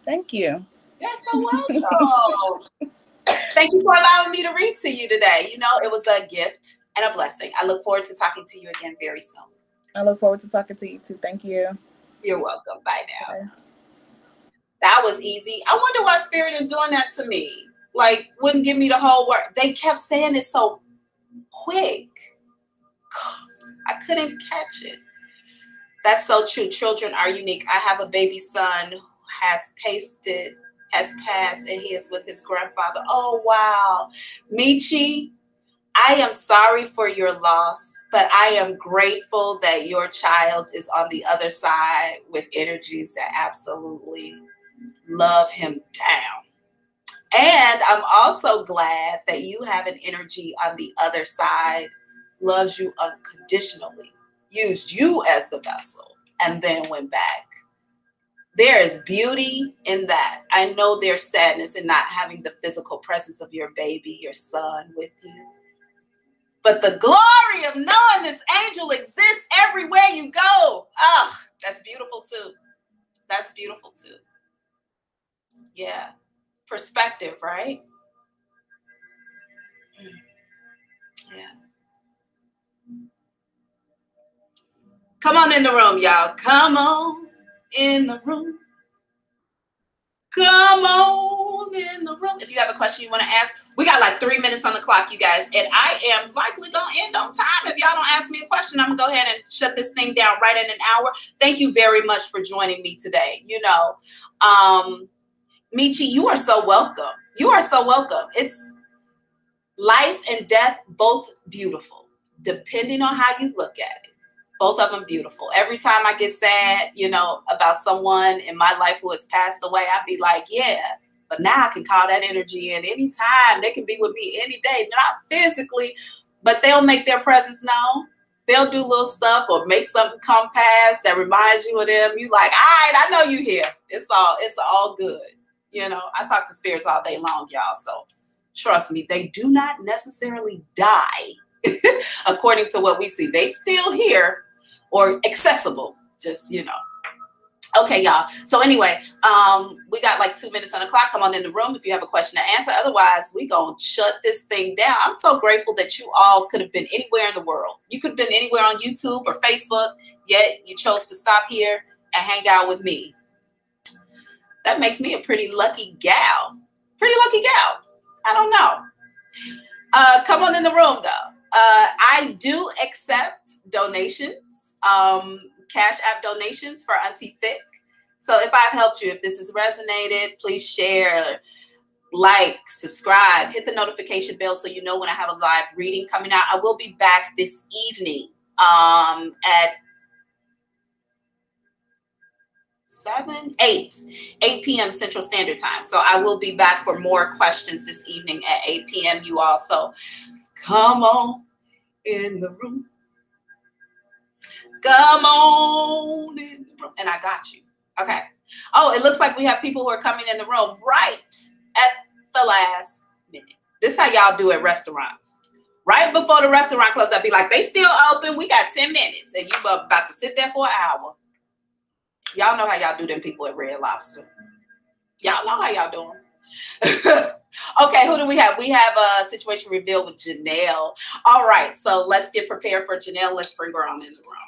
Thank you. You're so welcome. Thank you for allowing me to read to you today. You know, it was a gift and a blessing. I look forward to talking to you again very soon. I look forward to talking to you too. Thank you. You're welcome. Bye now. Bye. That was easy. I wonder why Spirit is doing that to me. Like, wouldn't give me the whole word. They kept saying it so quick. I couldn't catch it. That's so true. Children are unique. I have a baby son who has passed, and he is with his grandfather. Oh, wow. Michi, I am sorry for your loss, but I am grateful that your child is on the other side with energies that absolutely love him down. And I'm also glad that you have an energy on the other side, loves you unconditionally, used you as the vessel, and then went back. There is beauty in that. I know there's sadness in not having the physical presence of your baby, your son with you. But the glory of knowing this angel exists everywhere you go. Oh, that's beautiful too. That's beautiful too. Yeah. Perspective, right? Yeah. Come on in the room, y'all. Come on in the room. Come on in the room. If you have a question you want to ask, we got like 3 minutes on the clock, you guys. And I am likely going to end on time. If y'all don't ask me a question, I'm going to go ahead and shut this thing down right in an hour. Thank you very much for joining me today. You know, Michi, you are so welcome. You are so welcome. It's life and death, both beautiful, depending on how you look at it. Both of them beautiful. Every time I get sad, you know, about someone in my life who has passed away, I'd be like, yeah, but now I can call that energy in anytime. They can be with me any day, not physically, but they'll make their presence known. They'll do little stuff or make something come past that reminds you of them. You like, all right, I know you here. It's all good. You know, I talk to spirits all day long, y'all. So trust me, they do not necessarily die according to what we see. They still here or accessible, just, you know. Okay, y'all. So anyway, we got like 2 minutes on the clock. Come on in the room if you have a question to answer. Otherwise, we gonna shut this thing down. I'm so grateful that you all could have been anywhere in the world. You could have been anywhere on YouTube or Facebook, yet you chose to stop here and hang out with me. That makes me a pretty lucky gal. Pretty lucky gal. I don't know. Come on in the room, though. I do accept donations, Cash App donations for Auntie Thick. So if I've helped you, if this has resonated, please share, like, subscribe, hit the notification bell so you know when I have a live reading coming out. I will be back this evening at 8 p.m. Central Standard Time. So I will be back for more questions this evening at 8 p.m. You all. So come on in the room. Come on in the room. And I got you. Okay. Oh, it looks like we have people who are coming in the room right at the last minute. This is how y'all do at restaurants. Right before the restaurant closes, I'd be like, they still open. We got 10 minutes. And you about to sit there for an hour. Y'all know how y'all do them people at Red Lobster. Y'all know how y'all doing. Okay, who do we have? We have a situation revealed with Janelle. All right, so let's get prepared for Janelle. Let's bring her on in the room.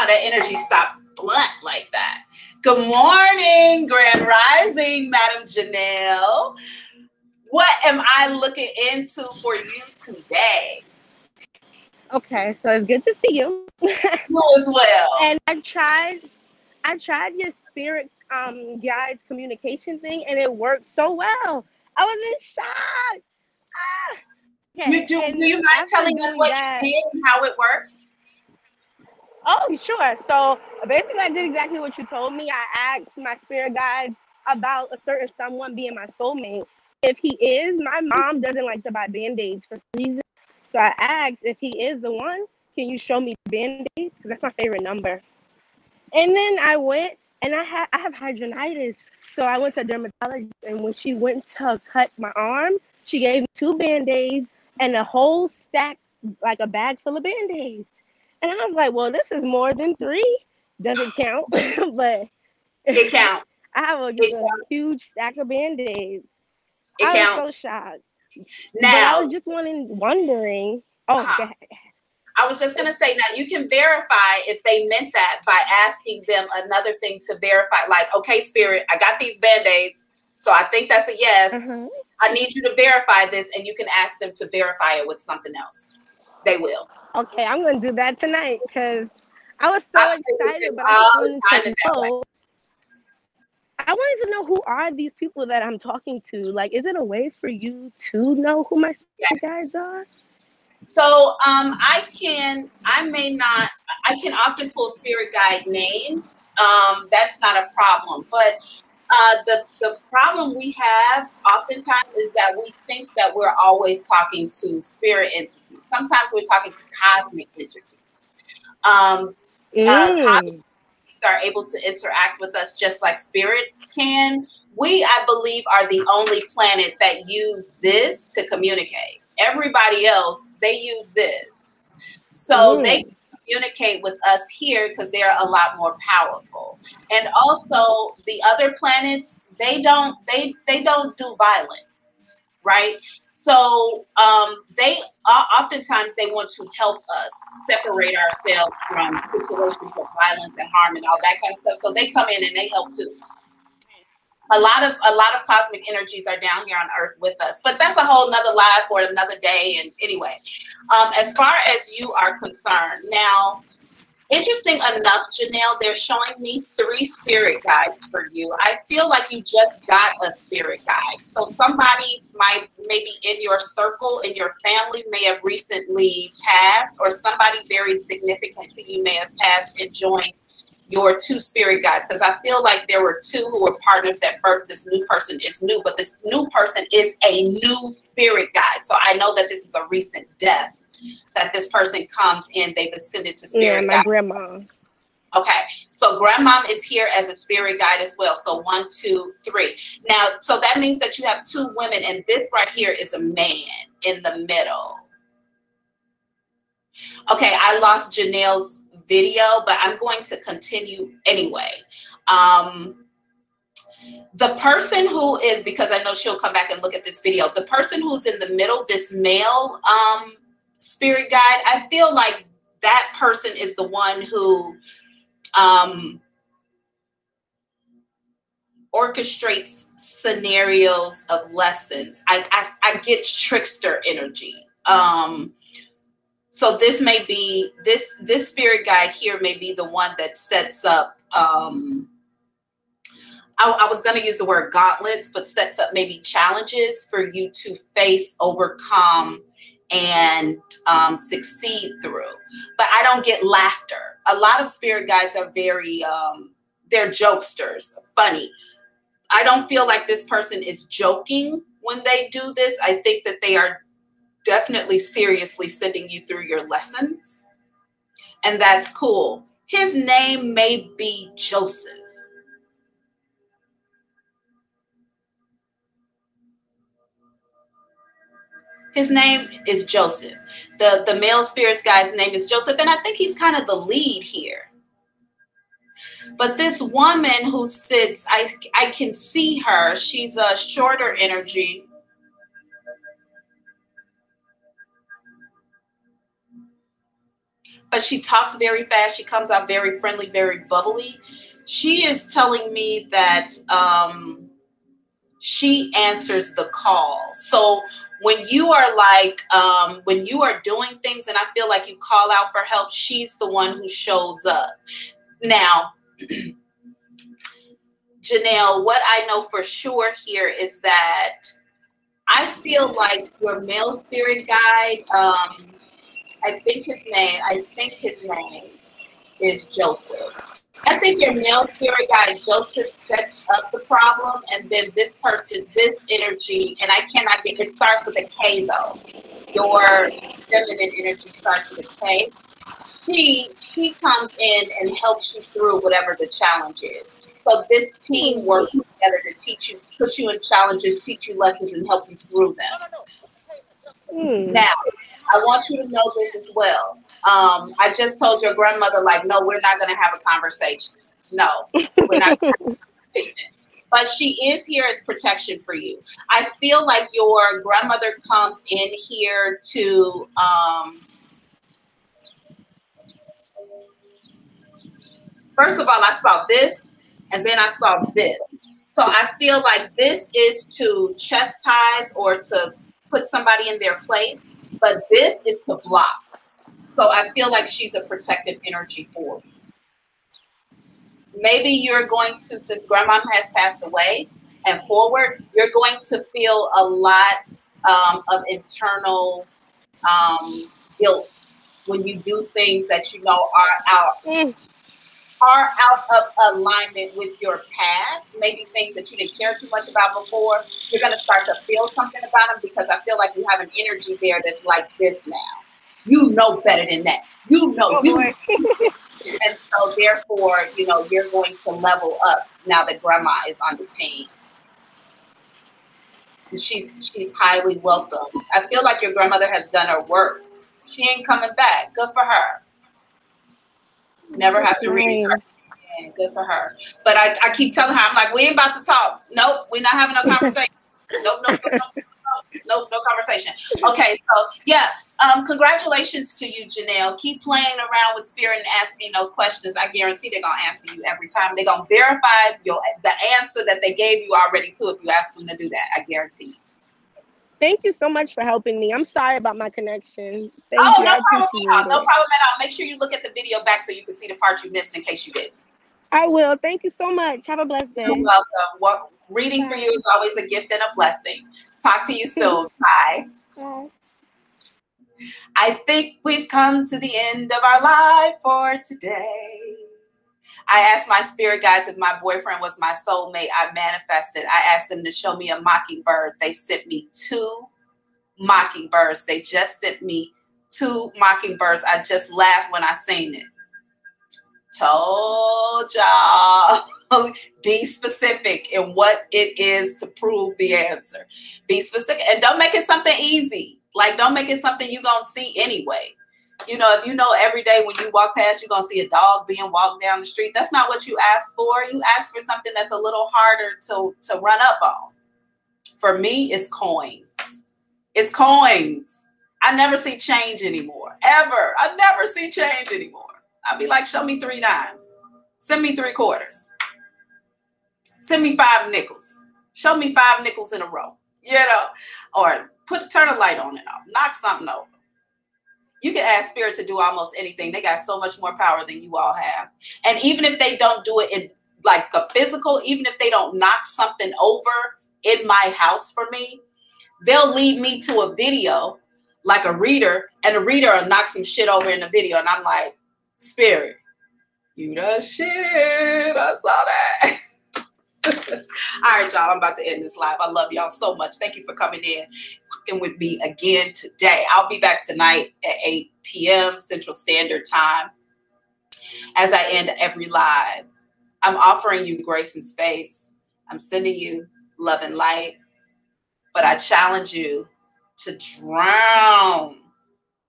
That energy stopped blunt like that. Good morning, Grand Rising, Madam Janelle. What am I looking into for you today? Okay, so it's good to see you. You as well. And I tried your spirit guides communication thing, and it worked so well. I was in shock. Okay, Do you mind telling us what you did and how it worked? Oh, sure. So basically, I did exactly what you told me. I asked my spirit guides about a certain someone being my soulmate. If he is, my mom doesn't like to buy Band-Aids for some reason. So I asked, if he is the one, can you show me Band-Aids? Because that's my favorite number. And then I went, and I have hydronitis. So I went to a dermatologist, and when she went to cut my arm, she gave me 2 Band-Aids and a whole stack, like a bag full of Band-Aids. And I was like, well, this is more than 3. Doesn't count, but it counts. I have a huge stack of Band-Aids. I was so shocked. Now, but I was just wondering. Oh, go ahead. I was just going to say, now you can verify if they meant that by asking them another thing to verify. Like, okay, Spirit, I got these Band-Aids, so I think that's a yes. Mm-hmm. I need you to verify this, and you can ask them to verify it with something else. They will. Okay, I'm going to do that tonight because I was so excited, but I wanted to know who are these people that I'm talking to? Like, is it a way for you to know who my spirit guides are? So I can often pull spirit guide names. That's not a problem. But the problem we have oftentimes is that we think that we're always talking to spirit entities. Sometimes we're talking to cosmic entities. Cosmic entities are able to interact with us just like spirit can. We, I believe, are the only planet that use this to communicate. Everybody else, they use this. So they communicate with us here because they're a lot more powerful. And also the other planets, they don't do violence, right? So they oftentimes they want to help us separate ourselves from situations of violence and harm and all that kind of stuff. So they come in and they help too. A lot of cosmic energies are down here on Earth with us, but that's a whole nother live for another day. And anyway, as far as you are concerned, now, interesting enough, Janelle, they're showing me 3 spirit guides for you. I feel like you just got a spirit guide. So somebody maybe in your circle, in your family may have recently passed, or somebody very significant to you may have passed and joined your 2 spirit guides, because I feel like there were 2 who were partners at first. This new person is new, but this new person is a new spirit guide. So I know that this is a recent death that this person comes in. They've ascended to spirit guide. Yeah, my grandma. Okay, so grandmom is here as a spirit guide as well. So 1, 2, 3. Now, so that means that you have 2 women, and this right here is a man in the middle. Okay, I lost Janelle's video, but I'm going to continue anyway. The person who is, because I know she'll come back and look at this video, the person who's in the middle, this male spirit guide, I feel like that person is the one who orchestrates scenarios of lessons. I get trickster energy. So this may be, this spirit guide here may be the one that sets up, I was going to use the word gauntlets, but sets up maybe challenges for you to face, overcome, and succeed through. But I don't get laughter. A lot of spirit guides are very, they're jokesters, funny. I don't feel like this person is joking when they do this. I think that they are definitely seriously sending you through your lessons. And that's cool. His name may be Joseph. His name is Joseph. The male spirits guy's name is Joseph. And I think he's kind of the lead here. But this woman who sits, I can see her. She's a shorter energy. but she talks very fast. She comes out very friendly, very bubbly. She is telling me that she answers the call. So when you are like, when you are doing things and I feel like you call out for help, she's the one who shows up. Now, Janelle, what I know for sure here is that I feel like your male spirit guide, I think his name is Joseph. I think your male spirit guide, Joseph, sets up the problem, and then this person, this energy, and I cannot get, it starts with a K though. Your feminine energy starts with a K. She comes in and helps you through whatever the challenge is. So this team works together to teach you, put you in challenges, teach you lessons, and help you through them. Now, I want you to know this as well. I just told your grandmother, like, no, we're not going to have a conversation. No, we're not going to have a conversation. But she is here as protection for you. I feel like your grandmother comes in here to, first of all, I saw this, and then I saw this. So I feel like this is to chastise or to put somebody in their place, but this is to block. So I feel like she's a protective energy for you. Maybe you're going to, since grandma has passed away and forward, you're going to feel a lot of internal guilt when you do things that you know are out of alignment with your past, maybe things that you didn't care too much about before. You're going to start to feel something about them because I feel like you have an energy there that's like this now. You know better than that. You know, and so therefore, you know, you're going to level up now that grandma is on the team. And she's highly welcome. I feel like your grandmother has done her work. She ain't coming back. Good for her. Never have to read her. Yeah, good for her. But I keep telling her, I'm like, we ain't about to talk. Nope, we're not having no conversation. Nope, no conversation. Okay, so yeah, congratulations to you, Janelle. Keep playing around with spirit and asking those questions. I guarantee they're gonna answer you every time. They're gonna verify the answer that they gave you already too if you ask them to do that. I guarantee you. Thank you so much for helping me. I'm sorry about my connection. No problem at all. No problem at all. Make sure you look at the video back so you can see the part you missed in case you did. I will. Thank you so much. Have a blessed day. You're welcome. Well, reading for you is always a gift and a blessing. Talk to you soon. Bye. Bye. I think we've come to the end of our live for today. I asked my spirit guides if my boyfriend was my soulmate. I manifested. I asked them to show me a mockingbird. They sent me 2 mockingbirds. They just sent me 2 mockingbirds. I just laughed when I seen it. Told y'all. Be specific in what it is to prove the answer. Be specific. And don't make it something easy. Like, don't make it something you're going to see anyway. You know, if you know every day when you walk past, you're going to see a dog being walked down the street. That's not what you asked for. You asked for something that's a little harder to run up on. For me, it's coins. It's coins. I never see change anymore. Ever. I never see change anymore. I'll be like, show me 3 dimes. Send me 3 quarters. Send me 5 nickels. Show me 5 nickels in a row. You know, or turn a light on and off. Knock something over. You can ask spirit to do almost anything. They got so much more power than you all have. And even if they don't do it in like the physical, even if they don't knock something over in my house for me, they'll lead me to a video like a reader, and the reader will knock some shit over in the video. And I'm like, spirit, you the shit. I saw that. All right, y'all, I'm about to end this live. I love y'all so much. Thank you for coming in with me again today. I'll be back tonight at 8 p.m. Central Standard Time. As I end every live, I'm offering you grace and space. I'm sending you love and light, but I challenge you to drown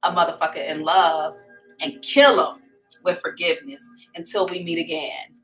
a motherfucker in love and kill him with forgiveness until we meet again.